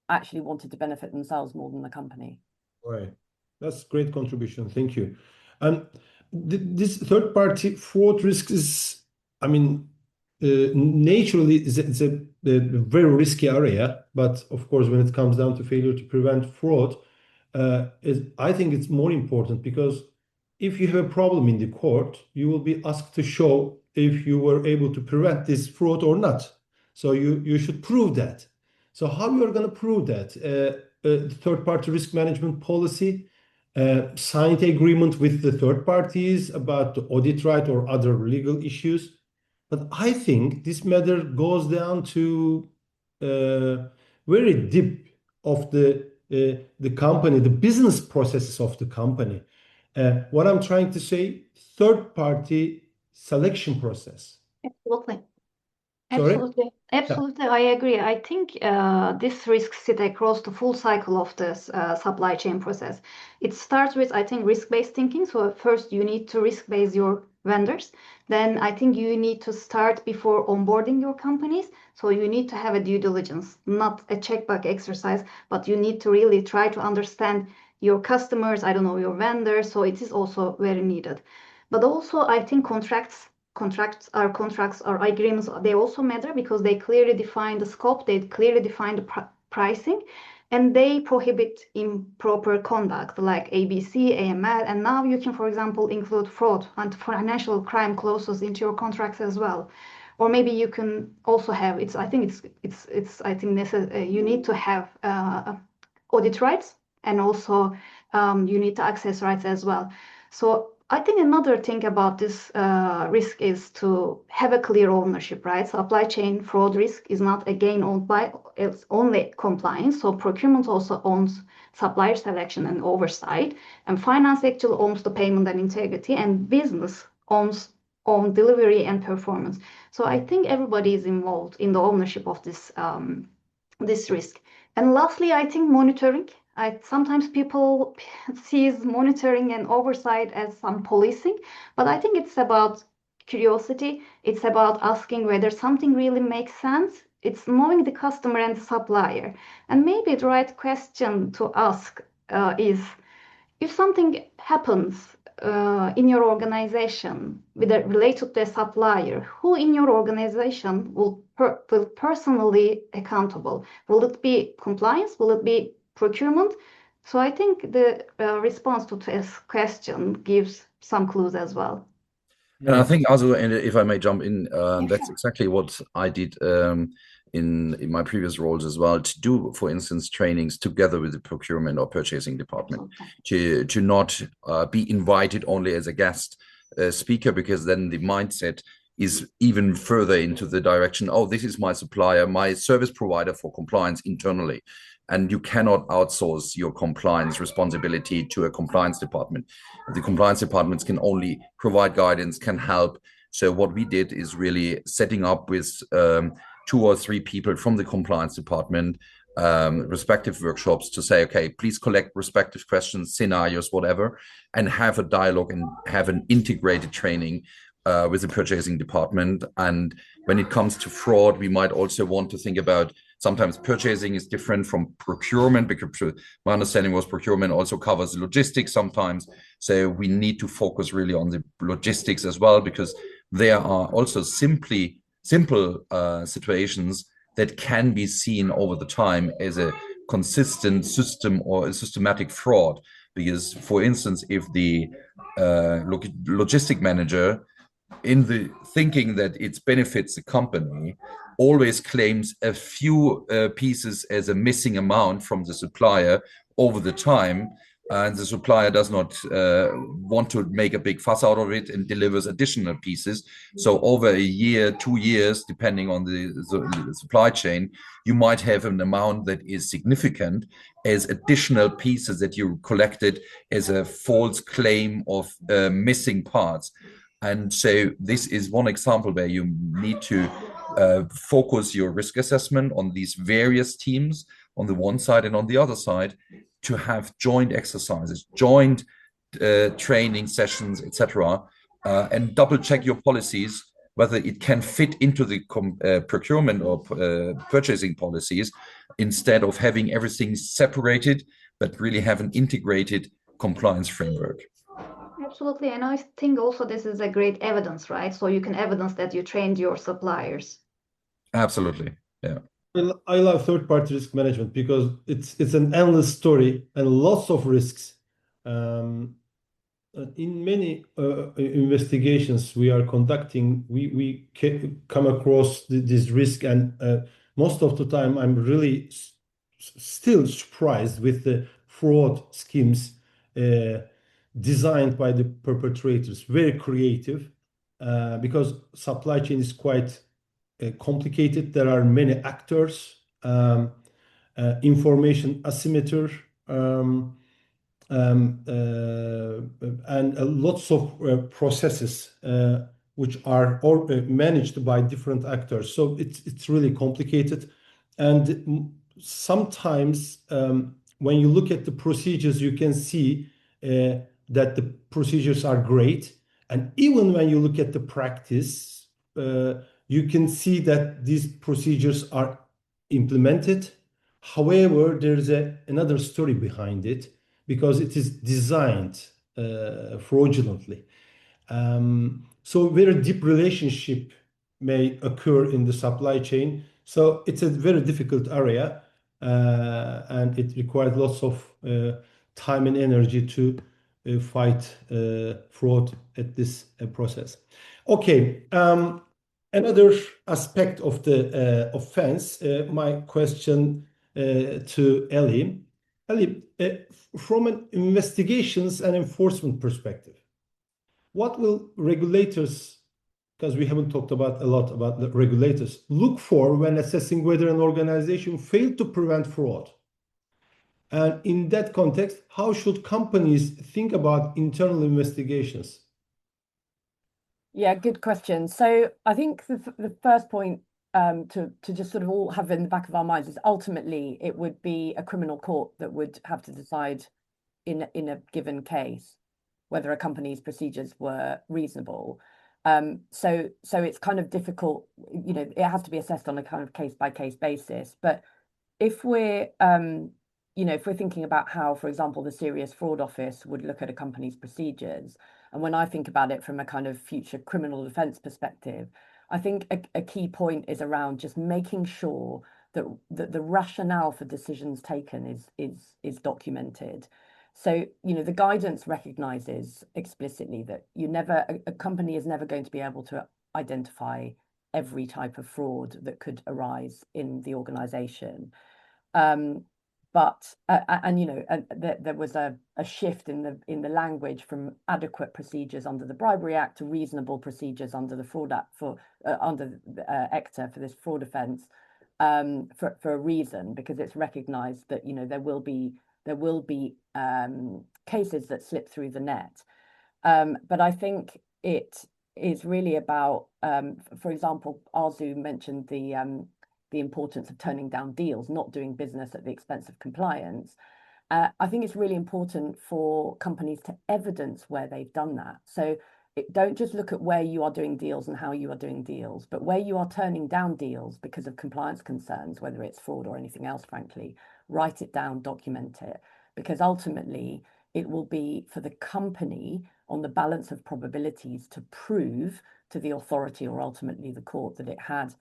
actually wanted to benefit themselves more than the company. Right, that's great contribution. Thank you. And this third-party fraud risk is, I mean, naturally it's a very risky area, but of course, when it comes down to failure to prevent fraud, I think it's more important because if you have a problem in the court, you will be asked to show if you were able to prevent this fraud or not. So you should prove that. So how you are going to prove that? Third-party risk management policy, signed agreement with the third parties about the audit right or other legal issues. But I think this matter goes down to very deep of the company, the business processes of the company. What I'm trying to say, third-party selection process. Absolutely. Sorry? Absolutely. Absolutely, I agree. I think this risks sit across the full cycle of this supply chain process. It starts with, I think, risk-based thinking. So first you need to risk-base your vendors. Then I think you need to start before onboarding your companies. So you need to have a due diligence, not a checkbox exercise, but you need to really try to understand your customers, I don't know, your vendors. So it is also very needed. But also I think contracts or agreements, they also matter because they clearly define the scope, they clearly define the pricing, and they prohibit improper conduct like ABC, AML, and now you can, for example, include fraud and financial crime clauses into your contracts as well. Or maybe you can also have, you need to have audit rights, and also you need to access rights as well. So I think another thing about this risk is to have a clear ownership, right? Supply chain fraud risk is not again owned by it's only compliance. So procurement also owns supplier selection and oversight, and finance actually owns the payment and integrity, and business owns delivery and performance. So I think everybody is involved in the ownership of this this risk. And lastly, I think monitoring. Sometimes people sees monitoring and oversight as some policing, but I think it's about curiosity. It's about asking whether something really makes sense. It's knowing the customer and the supplier. And maybe the right question to ask is, if something happens in your organization related to a supplier, who in your organization will personally accountable? Will it be compliance? Will it be procurement? So I think the response to this question gives some clues as well. And I think also, and if I may jump in, that's sure. exactly what I did in my previous roles as well, to do, for instance, trainings together with the procurement or purchasing department, to not be invited only as a guest speaker, because then the mindset is even further into the direction, oh, this is my supplier, my service provider for compliance internally. And you cannot outsource your compliance responsibility to a compliance department. The compliance departments can only provide guidance, can help. So what we did is really setting up with 2 or 3 people from the compliance department, respective workshops, to say, okay, please collect respective questions, scenarios, whatever, and have a dialogue and have an integrated training with the purchasing department. And when it comes to fraud, we might also want to think about, sometimes purchasing is different from procurement, because my understanding was procurement also covers logistics sometimes. So we need to focus really on the logistics as well, because there are also simple situations that can be seen over the time as a consistent system or a systematic fraud. Because, for instance, if the logistic manager, in the thinking that it benefits the company, always claims a few pieces as a missing amount from the supplier over the time, and the supplier does not want to make a big fuss out of it and delivers additional pieces. So over a year, 2 years, depending on the supply chain, you might have an amount that is significant as additional pieces that you collected as a false claim of missing parts. And so this is one example where you need to focus your risk assessment on these various teams on the one side, and on the other side, to have joint exercises, joint training sessions, etc., and double check your policies, whether it can fit into the procurement or purchasing policies, instead of having everything separated, but really have an integrated compliance framework. Absolutely. And I think also this is a great evidence, right? So you can evidence that you trained your suppliers. Absolutely. Yeah. I love third-party risk management because it's an endless story and lots of risks. In many investigations we are conducting, we come across this risk, and most of the time I'm really still surprised with the fraud schemes designed by the perpetrators. Very creative, because supply chain is quite complicated. There are many actors, information asymmetry, and lots of processes which are managed by different actors. So it's really complicated. And sometimes when you look at the procedures, you can see that the procedures are great. And even when you look at the practice, you can see that these procedures are implemented. However, there's another story behind it, because it is designed fraudulently. So very deep relationship may occur in the supply chain. So it's a very difficult area, and it requires lots of time and energy to fight fraud at this process. Okay. Another aspect of the offense, my question to Ellie. Ellie, from an investigations and enforcement perspective, What will regulators, because we haven't talked about a lot about the regulators, look for when assessing whether an organization failed to prevent fraud? And in that context, how should companies think about internal investigations? Yeah, good question. So I think the first point to just sort of all have in the back of our minds is ultimately it would be a criminal court that would have to decide in a given case whether a company's procedures were reasonable. So it's kind of difficult, you know, it has to be assessed on a kind of case by case basis. But if we're you know, if we're thinking about how, for example, the Serious Fraud Office would look at a company's procedures, and when I think about it from a kind of future criminal defense perspective, I think a key point is around just making sure that the rationale for decisions taken is documented. So, you know, the guidance recognizes explicitly that a company is never going to be able to identify every type of fraud that could arise in the organization. But you know, there was a shift in the language from adequate procedures under the Bribery Act to reasonable procedures under the Fraud Act under the ECTA for this fraud offence for a reason, because it's recognised that, you know, there will be cases that slip through the net. But I think it is really about, for example, Arzu mentioned the importance of turning down deals, not doing business at the expense of compliance. I think it's really important for companies to evidence where they've done that. So don't just look at where you are doing deals and how you are doing deals, but where you are turning down deals because of compliance concerns, whether it's fraud or anything else, frankly, write it down, document it, because ultimately it will be for the company on the balance of probabilities to prove to the authority or ultimately the court that it had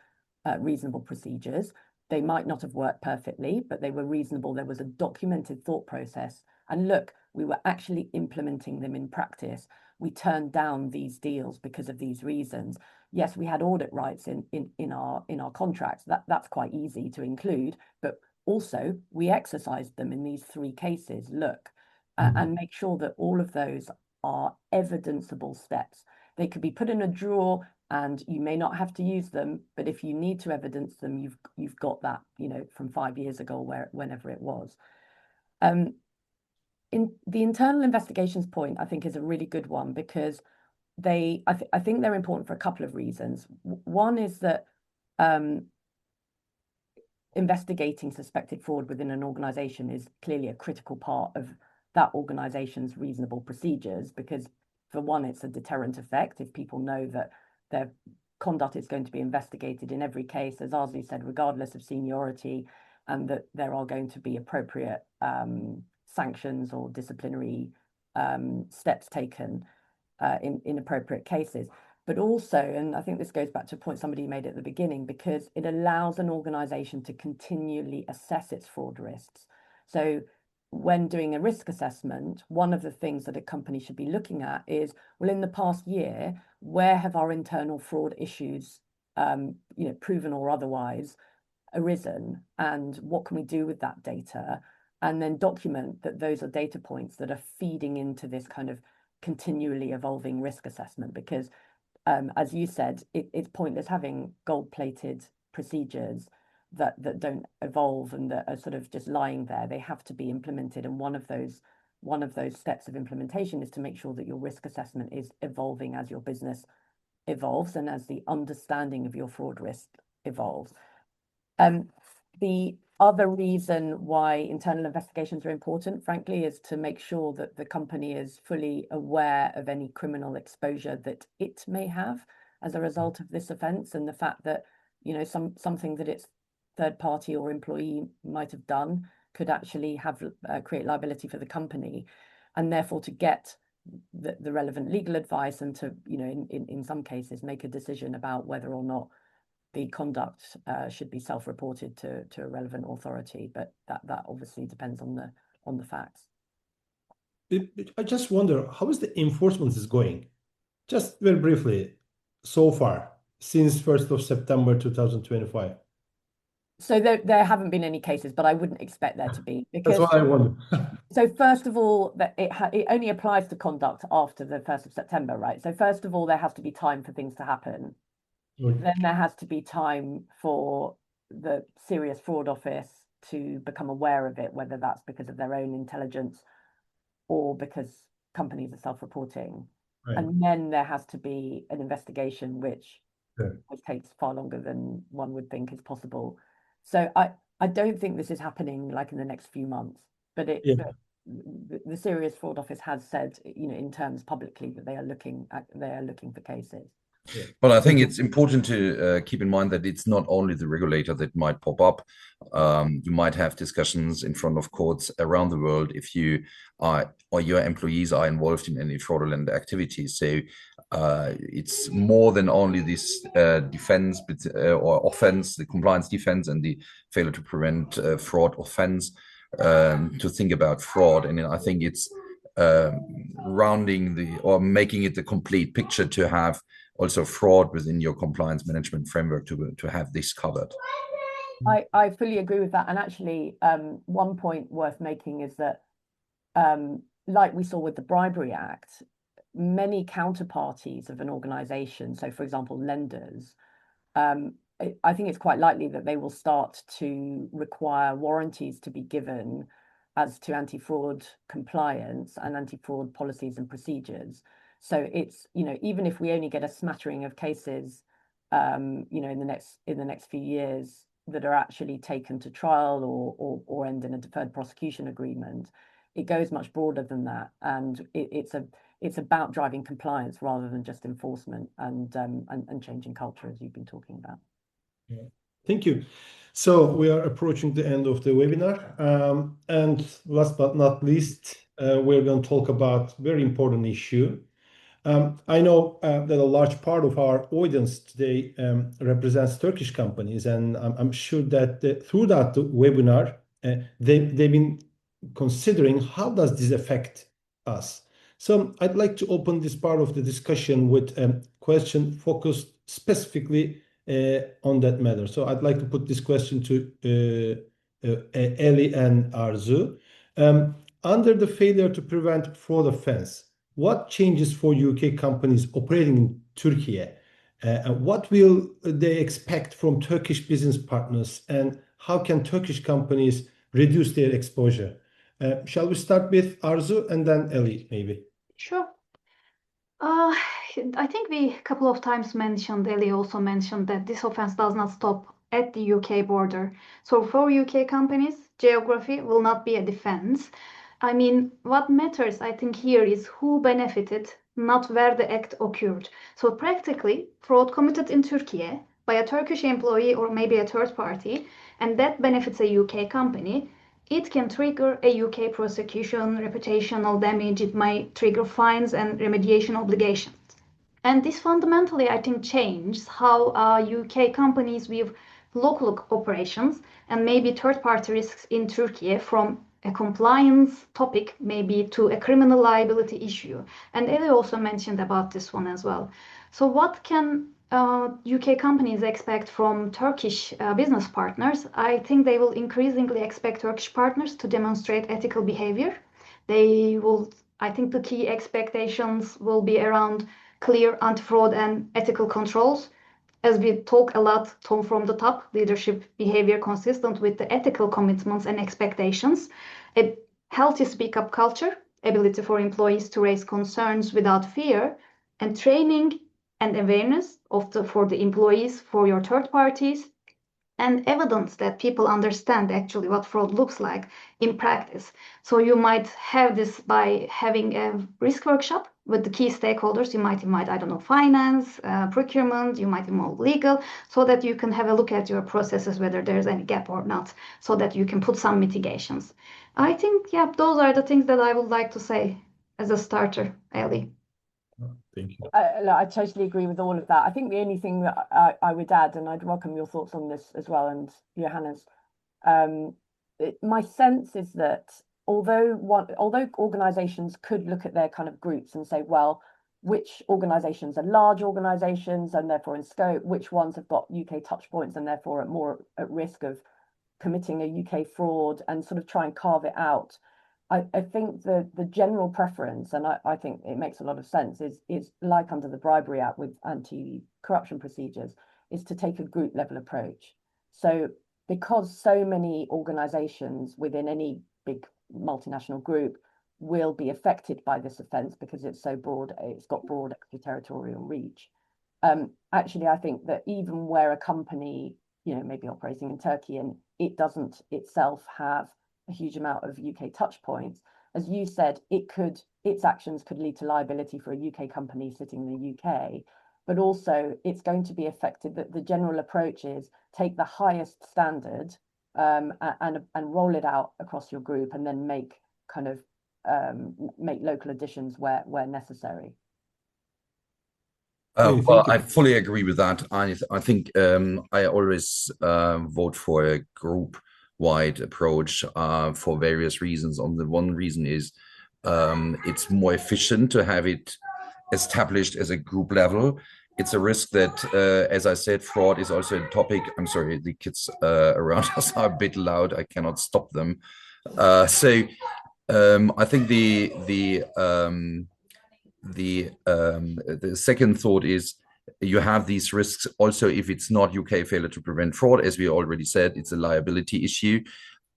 reasonable procedures. They might not have worked perfectly, but they were reasonable. There was a documented thought process. And look, we were actually implementing them in practice. We turned down these deals because of these reasons. Yes, we had audit rights in our contracts. That's quite easy to include, but also we exercised them in these 3 cases. Look, and make sure that all of those are evidenceable steps. They could be put in a drawer and you may not have to use them, but if you need to evidence them, you've got that, you know, from 5 years ago, whenever it was. In the internal investigations point, I think is a really good one, because I think they're important for a couple of reasons. One is that investigating suspected fraud within an organization is clearly a critical part of that organization's reasonable procedures, because for one, it's a deterrent effect. If people know that their conduct is going to be investigated in every case, as Arzu said, regardless of seniority, and that there are going to be appropriate sanctions or disciplinary steps taken in appropriate cases. But also, and I think this goes back to a point somebody made at the beginning, because it allows an organization to continually assess its fraud risks. So when doing a risk assessment, one of the things that a company should be looking at is, well, in the past year, where have our internal fraud issues, you know, proven or otherwise, arisen, and what can we do with that data? And then document that those are data points that are feeding into this kind of continually evolving risk assessment. Because as you said, it's pointless having gold-plated procedures that don't evolve and that are sort of just lying there. They have to be implemented, and one of those steps of implementation is to make sure that your risk assessment is evolving as your business evolves and as the understanding of your fraud risk evolves. The other reason why internal investigations are important, frankly, is to make sure that the company is fully aware of any criminal exposure that it may have as a result of this offence, and the fact that, you know, something that its third party or employee might have done could actually have create liability for the company, and therefore to get the relevant legal advice and to, you know, in some cases make a decision about whether or not the conduct should be self-reported to a relevant authority. But that obviously depends on the facts. I just wonder, how is the enforcement is going? Just very briefly, so far, since 1st of September 2025. So there haven't been any cases, but I wouldn't expect there to be, That's because what I wonder. so first of all, that it only applies to conduct after the 1st of September, right? So first of all, there has to be time for things to happen. Then there has to be time for the Serious Fraud Office to become aware of it, whether that's because of their own intelligence or because companies are self-reporting. Right. And then there has to be an investigation, which Sure. takes far longer than one would think is possible. So I don't think this is happening like in the next few months, but the Serious Fraud Office has said, you know, in terms publicly, that they are looking for cases. But I think it's important to keep in mind that it's not only the regulator that might pop up. You might have discussions in front of courts around the world if you are or your employees are involved in any fraudulent activities. So it's more than only this defense or offense, the compliance defense and the failure to prevent fraud offense, to think about fraud. And I think it's rounding or making it the complete picture to have also fraud within your compliance management framework to have this covered. I fully agree with that. And actually, one point worth making is that, like we saw with the Bribery Act, many counterparties of an organization, so for example, lenders, I think it's quite likely that they will start to require warranties to be given as to anti-fraud compliance and anti-fraud policies and procedures. So it's, you know, even if we only get a smattering of cases, you know, in the next few years that are actually taken to trial or end in a deferred prosecution agreement, it goes much broader than that, and it's about driving compliance rather than just enforcement and changing culture, as you've been talking about. Yeah. Thank you. So we are approaching the end of the webinar, and last but not least, we're going to talk about a very important issue. I know that a large part of our audience today represents Turkish companies, and I'm sure that throughout the webinar, they've been considering how does this affect us. So I'd like to open this part of the discussion with a question focused specifically on that matter. So I'd like to put this question to Ellie and Arzu. Under the failure to prevent fraud offense, what changes for UK companies operating in Turkey? What will they expect from Turkish business partners, and how can Turkish companies reduce their exposure? Shall we start with Arzu and then Ellie, maybe? Sure. I think we a couple of times mentioned, Ellie also mentioned, that this offense does not stop at the UK border. So for UK companies, geography will not be a defense. I mean, what matters, I think, here is who benefited, not where the act occurred. So practically, fraud committed in Turkey by a Turkish employee or maybe a third party, and that benefits a UK company, it can trigger a UK prosecution, reputational damage, it might trigger fines and remediation obligations. And this fundamentally, I think, changes how UK companies view local operations and maybe third-party risks in Turkey from a compliance topic maybe to a criminal liability issue. And Ellie also mentioned about this one as well. So what can UK companies expect from Turkish business partners? I think they will increasingly expect Turkish partners to demonstrate ethical behavior. They will, I think the key expectations will be around clear anti-fraud and ethical controls. As we talk a lot from the top, leadership behavior consistent with the ethical commitments and expectations, a healthy speak-up culture, ability for employees to raise concerns without fear, and training and awareness for the employees, for your third parties, and evidence that people understand actually what fraud looks like in practice. So you might have this by having a risk workshop with the key stakeholders. You might invite, I don't know, finance, procurement, you might involve legal, so that you can have a look at your processes, whether there's any gap or not, so that you can put some mitigations. I think, yeah, those are the things that I would like to say as a starter, Ellie. Thank you. I totally agree with all of that. I think the only thing that I would add, and I'd welcome your thoughts on this as well, and Johanna's, my sense is that although organizations could look at their kind of groups and say, well, which organisations are large organisations and therefore in scope, which ones have got UK touch points and therefore are more at risk of committing a UK fraud, and sort of try and carve it out. I think the general preference, and I think it makes a lot of sense, is like under the Bribery Act with anti-corruption procedures, is to take a group level approach. So because so many organisations within any big multinational group will be affected by this offence because it's so broad, it's got broad extraterritorial reach. Actually, I think that even where a company, maybe operating in Turkey and it doesn't itself have a huge amount of UK touch points, as you said, its actions could lead to liability for a UK company sitting in the UK, but also it's going to be affected. That the general approach is take the highest standard and roll it out across your group, and then make local additions where necessary. Well, I fully agree with that. I think I always vote for a group-wide approach for various reasons. The one reason is it's more efficient to have it established as a group level. It's a risk that, as I said, fraud is also a topic. I'm sorry, the kids around us are a bit loud. I cannot stop them. I think the second thought is you have these risks also if it's not UK failure to prevent fraud. As we already said, it's a liability issue.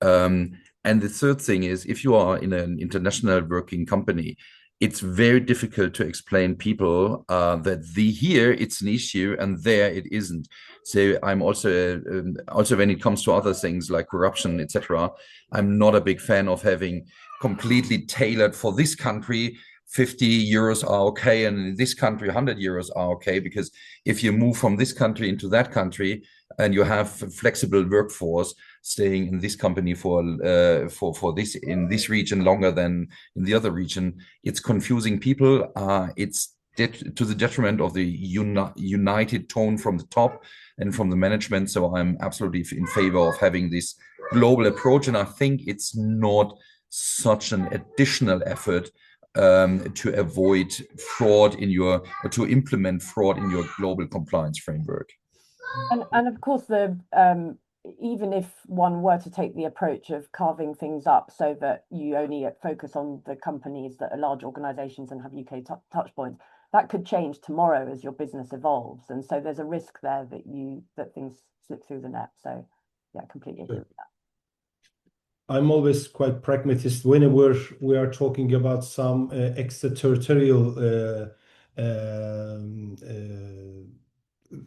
And the third thing is, if you are in an international working company, it's very difficult to explain people that here it's an issue and there it isn't. So I'm also when it comes to other things like corruption, etc., I'm not a big fan of having completely tailored for this country. 50 euros are okay, and in this country 100 euros are okay, because if you move from this country into that country and you have a flexible workforce staying in this company for this in this region longer than in the other region, it's confusing people. It's to the detriment of the united tone from the top and from the management. So I'm absolutely in favor of having this global approach, and I think it's not such an additional effort to avoid fraud or to implement fraud in your global compliance framework. And of course, even if one were to take the approach of carving things up so that you only focus on the companies that are large organizations and have UK touch points, that could change tomorrow as your business evolves. And so there's a risk there that things slip through the net. So yeah, completely agree with that. I'm always quite pragmatist whenever we are talking about some extraterritorial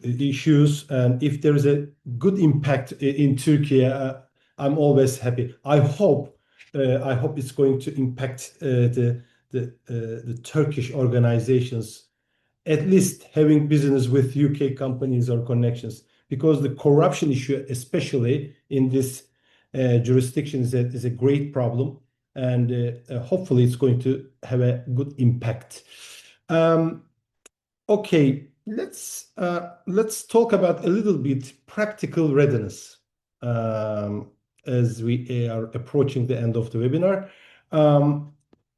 issues, and if there is a good impact in Turkey, I'm always happy. I hope it's going to impact the Turkish organizations, at least having business with UK companies or connections, because the corruption issue, especially in this jurisdiction, is a great problem, and hopefully it's going to have a good impact. Okay, let's talk about a little bit practical readiness as we are approaching the end of the webinar.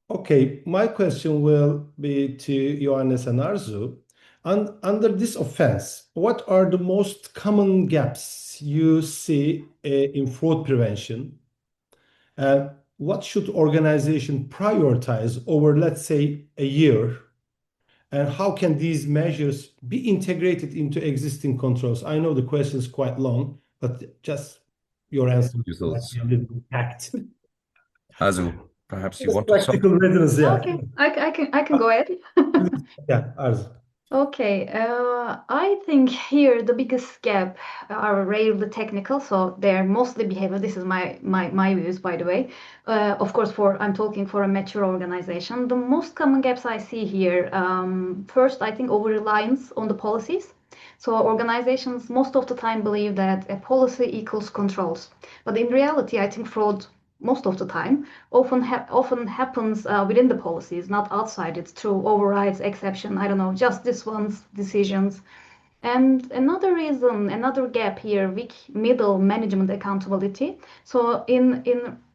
Okay, my question will be to Johannes and Arzu. Under this offense, what are the most common gaps you see in fraud prevention? What should organization prioritize over, let's say, a year? And how can these measures be integrated into existing controls? I know the question is quite long, but just your answer. Packed. Arzu, perhaps you want practical to readiness, yeah. Okay, I can go ahead. Yeah, Arzu. Okay, I think here the biggest gap are rarely technical, so they're mostly behavioral. This is my views, by the way. Of course, I'm talking for a mature organization. The most common gaps I see here, first, I think over-reliance on the policies. So organizations most of the time believe that a policy equals controls, but in reality, I think fraud most of the time often happens within the policies, not outside. It's through overrides, exception, I don't know, just this one's decisions. And another gap here, weak middle management accountability. So in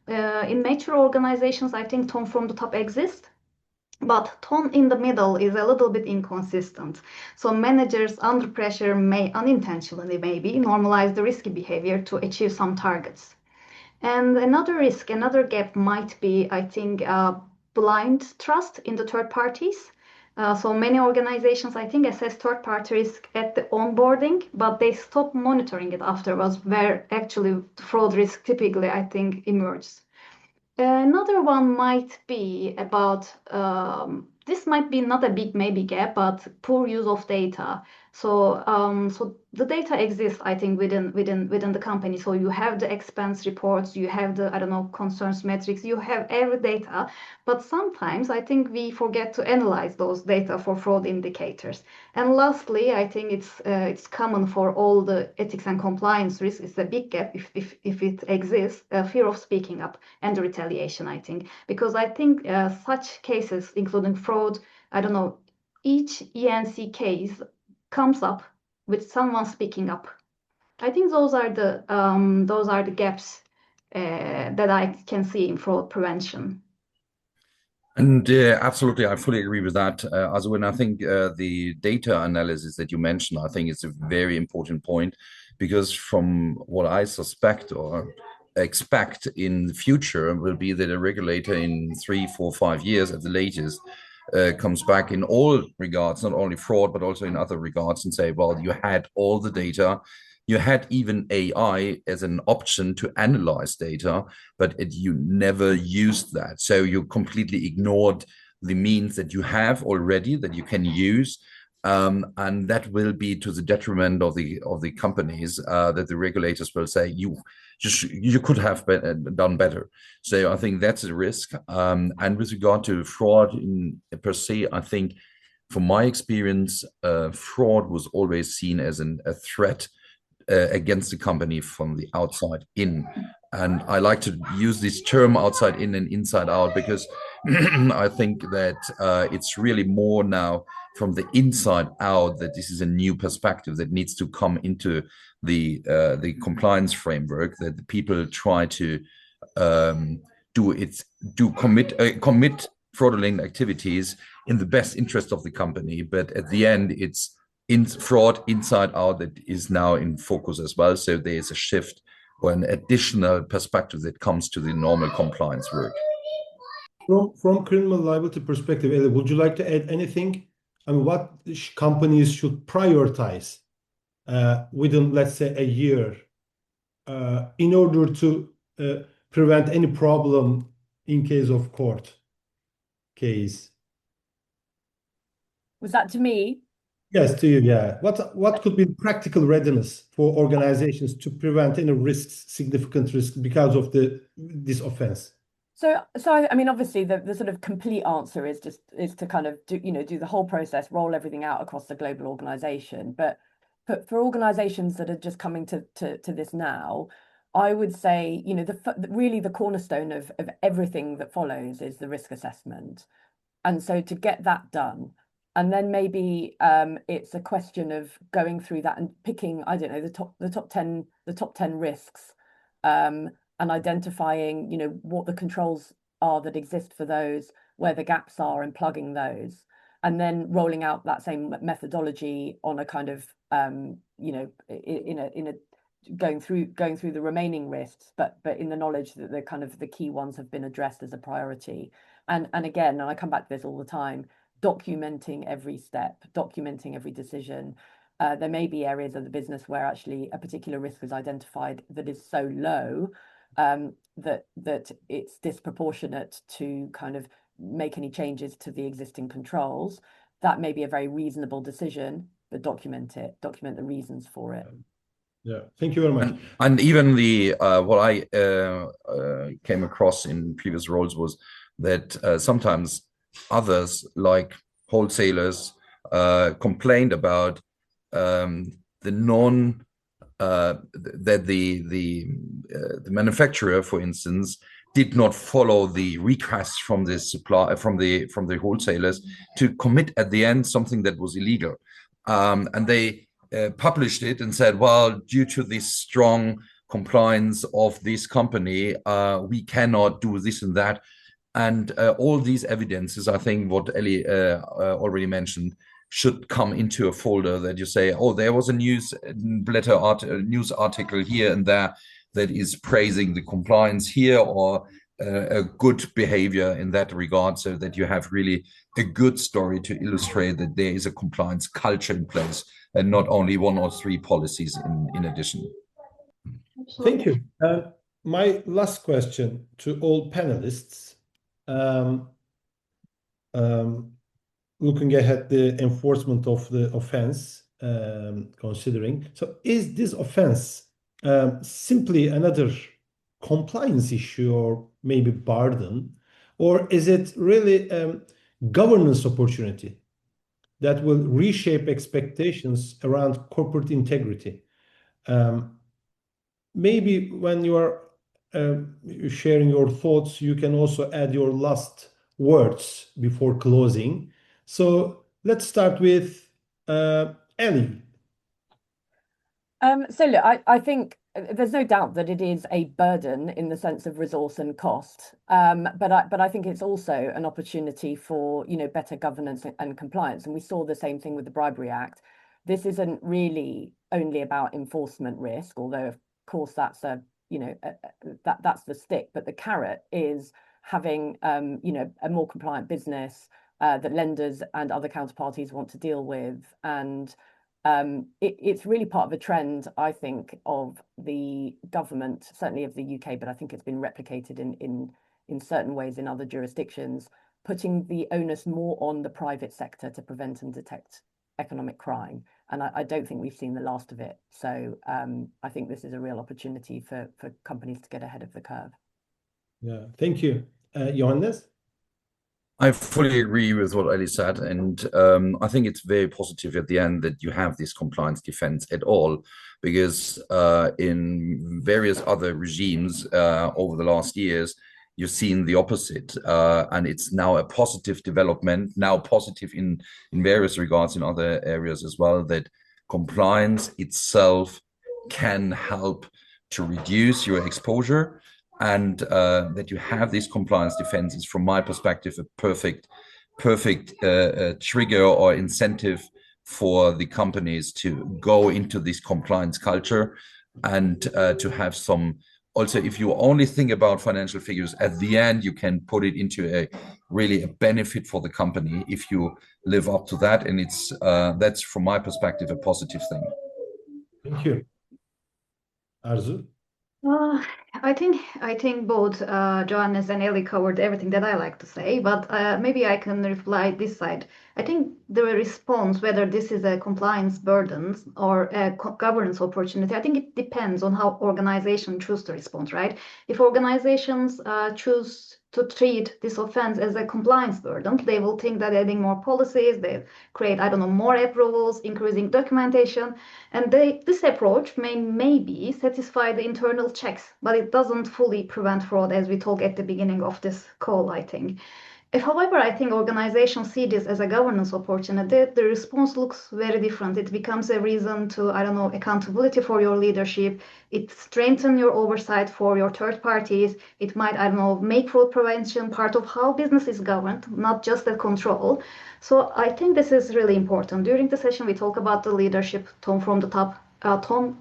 mature organizations, I think tone from the top exists, But tone in the middle is a little bit inconsistent. So managers under pressure may unintentionally maybe normalize the risky behavior to achieve some targets. And another risk, another gap might be, I think, blind trust in the third parties. So many organizations, I think, assess third-party risk at the onboarding, but they stop monitoring it afterwards, where actually fraud risk typically, I think, emerges. Another one might be about, this might be not a big maybe gap, but poor use of data. So the data exists, I think, within the company. So you have the expense reports, you have the, I don't know, concerns metrics, you have every data. But sometimes I think we forget to analyze those data for fraud indicators. And lastly, I think it's common for all the ethics and compliance risks. It's a big gap if it exists, fear of speaking up and the retaliation, I think, because I think such cases, including fraud, I don't know, each ENC case comes up with someone speaking up. I think those are the gaps that I can see in fraud prevention. And absolutely, I fully agree with that. Also, when I think the data analysis that you mentioned, I think it's a very important point, because from what I suspect or expect in the future will be that a regulator in 3, 4, 5 years at the latest comes back in all regards, not only fraud, but also in other regards, and say, well, you had all the data. You had even AI as an option to analyze data, but you never used that. So you completely ignored the means that you have already that you can use. And that will be to the detriment of the companies, that the regulators will say you could have done better. So I think that's a risk. And with regard to fraud per se, I think from my experience, fraud was always seen as a threat against the company from the outside in. And I like to use this term outside in and inside out, because I think that it's really more now from the inside out that this is a new perspective that needs to come into the compliance framework, that the people try to commit fraudulent activities in the best interest of the company. But at the end, it's fraud inside out that is now in focus as well. So there is a shift or an additional perspective that comes to the normal compliance work. From criminal liability perspective, Ellie, would you like to add anything? I mean, what companies should prioritize within, let's say, a year in order to prevent any problem in case of court case? Was that to me? Yes, to you, yeah. What could be practical readiness for organizations to prevent any risks, significant risks, because of this offense? So I mean, obviously, the sort of complete answer is to kind of do the whole process, roll everything out across the global organization. But for organizations that are just coming to this now, I would say, really the cornerstone of everything that follows is the risk assessment. And so to get that done, and then maybe it's a question of going through that and picking, I don't know, the top 10 risks, and identifying, what the controls are that exist for those, where the gaps are, and plugging those, and then rolling out that same methodology on a kind of, going through the remaining risks, but in the knowledge that the kind of the key ones have been addressed as a priority. And again, and I come back to this all the time, documenting every step, documenting every decision. There may be areas of the business where actually a particular risk is identified that is so low that it's disproportionate to kind of make any changes to the existing controls. That may be a very reasonable decision, but document the reasons for it. Yeah, thank you very much. And even what I came across in previous roles was that sometimes others, like wholesalers, complained about that the manufacturer, for instance, did not follow the requests from the the wholesalers to commit at the end something that was illegal, and they published it and said, well, due to this strong compliance of this company, we cannot do this and that. And all these evidences, I think what Ellie already mentioned, should come into a folder that you say, oh, there was a news article here and there that is praising the compliance here, or a good behavior in that regard, so that you have really a good story to illustrate that there is a compliance culture in place and not only 1 or 3 policies in addition. Thank you. My last question to all panelists. Looking ahead the enforcement of the offense, considering, so is this offense simply another compliance issue or maybe burden, or is it really a governance opportunity that will reshape expectations around corporate integrity? Maybe when you are sharing your thoughts, you can also add your last words before closing. So let's start with Ellie. So look, I think there's no doubt that it is a burden in the sense of resource and cost, but I think it's also an opportunity for better governance and compliance. And we saw the same thing with the Bribery Act. This isn't really only about enforcement risk, although of course that's that's the stick, but the carrot is having a more compliant business that lenders and other counterparties want to deal with. And it's really part of a trend, I think, of the government, certainly of the UK, but I think it's been replicated in certain ways in other jurisdictions, putting the onus more on the private sector to prevent and detect economic crime. And I don't think we've seen the last of it. So I think this is a real opportunity for companies to get ahead of the curve. Yeah, thank you. Johannes? I fully agree with what Ellie said, and I think it's very positive at the end that you have this compliance defense at all, because in various other regimes over the last years, you've seen the opposite, and it's now a positive development, now positive in various regards in other areas as well, that compliance itself can help to reduce your exposure. And that you have these compliance defenses, from my perspective, a perfect trigger or incentive for the companies to go into this compliance culture, and to have some. Also, if you only think about financial figures, at the end you can put it into a benefit for the company if you live up to that, and it's that's from my perspective a positive thing. Thank you. Arzu? I think both Johannes and Ellie covered everything that I like to say, but maybe I can reply this side. I think the response, whether this is a compliance burden or a governance opportunity, I think it depends on how organizations choose to respond, right? If organizations choose to treat this offense as a compliance burden, they will think that adding more policies, they create, I don't know, more approvals, increasing documentation, and this approach may maybe satisfy the internal checks, but it doesn't fully prevent fraud, as we talked at the beginning of this call, I think. However, I think organizations see this as a governance opportunity. The response looks very different. It becomes a reason to, I don't know, accountability for your leadership. It strengthens your oversight for your third parties. It might, I don't know, make fraud prevention part of how business is governed, not just the control. So I think this is really important. During the session, we talk about the leadership tone from the top. Tone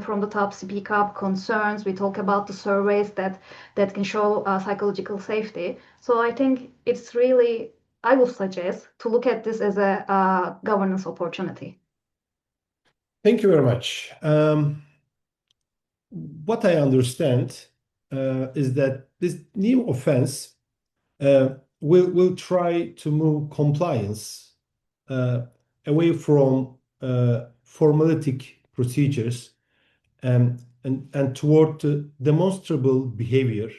from the top, speak up, concerns. We talk about the surveys that can show psychological safety. So I think it's really, I would suggest to look at this as a governance opportunity. Thank you very much. What I understand is that this new offense will try to move compliance away from formalistic procedures and toward demonstrable behavior.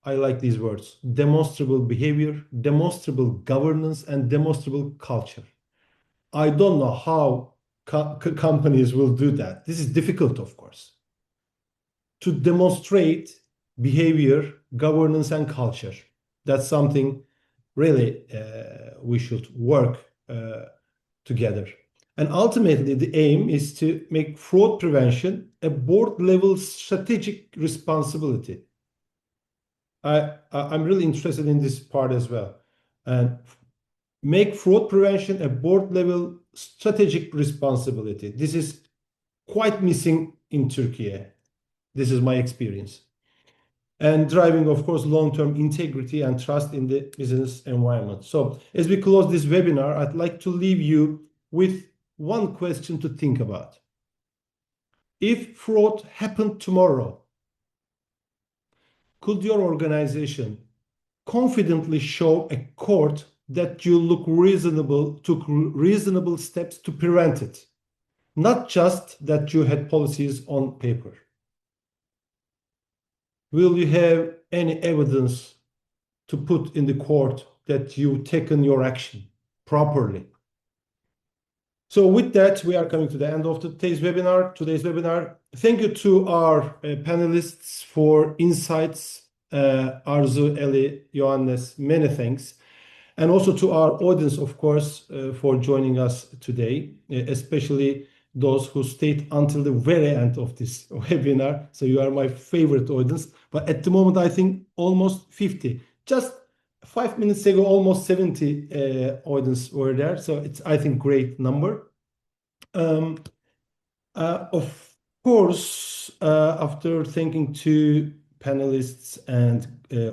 I like these words: demonstrable behavior, demonstrable governance, and demonstrable culture. I don't know how companies will do that. This is difficult, of course, to demonstrate behavior, governance, and culture. That's something really we should work together. And ultimately, the aim is to make fraud prevention a board-level strategic responsibility. I'm really interested in this part as well. And make fraud prevention a board level strategic responsibility. This is quite missing in Turkey. This is my experience. And driving, of course, long-term integrity and trust in the business environment. So as we close this webinar, I'd like to leave you with one question to think about. If fraud happened tomorrow, could your organization confidently show a court that you took reasonable steps to prevent it, not just that you had policies on paper? Will you have any evidence to put in the court that you've taken your action properly? So with that, we are coming to the end of today's webinar. Thank you to our panelists for insights. Arzu, Eli, Johannes, many thanks. And also to our audience, of course, for joining us today, especially those who stayed until the very end of this webinar. So you are my favorite audience. But at the moment, I think almost 50. Just 5 minutes ago, almost 70 audience were there. So it's, I think, great number. Of course, after thanking to panelists and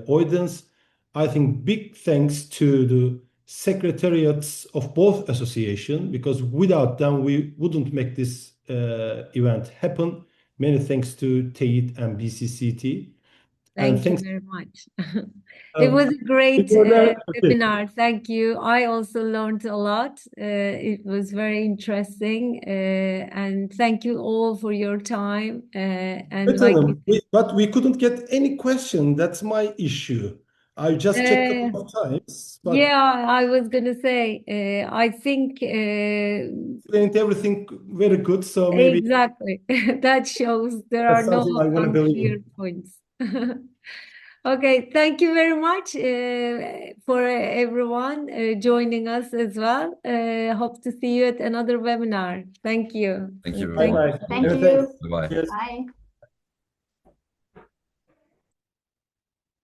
audience, I think big thanks to the secretariats of both associations, because without them, we wouldn't make this event happen. Many thanks to TEİD and BCCT. Thank you very much. It was a great webinar. Thank you. I also learned a lot. It was very interesting. And thank you all for your time. But we couldn't get any question. That's my issue. I just checked a couple of times. But yeah, I was going to say, I think explained everything very good. So maybe exactly that shows there are no I want to believe unclear points. Okay, thank you very much for everyone joining us as well. Hope to see you at another webinar. Thank you. Thank you. Bye-bye. Thank you. Bye-bye. Yes. Bye.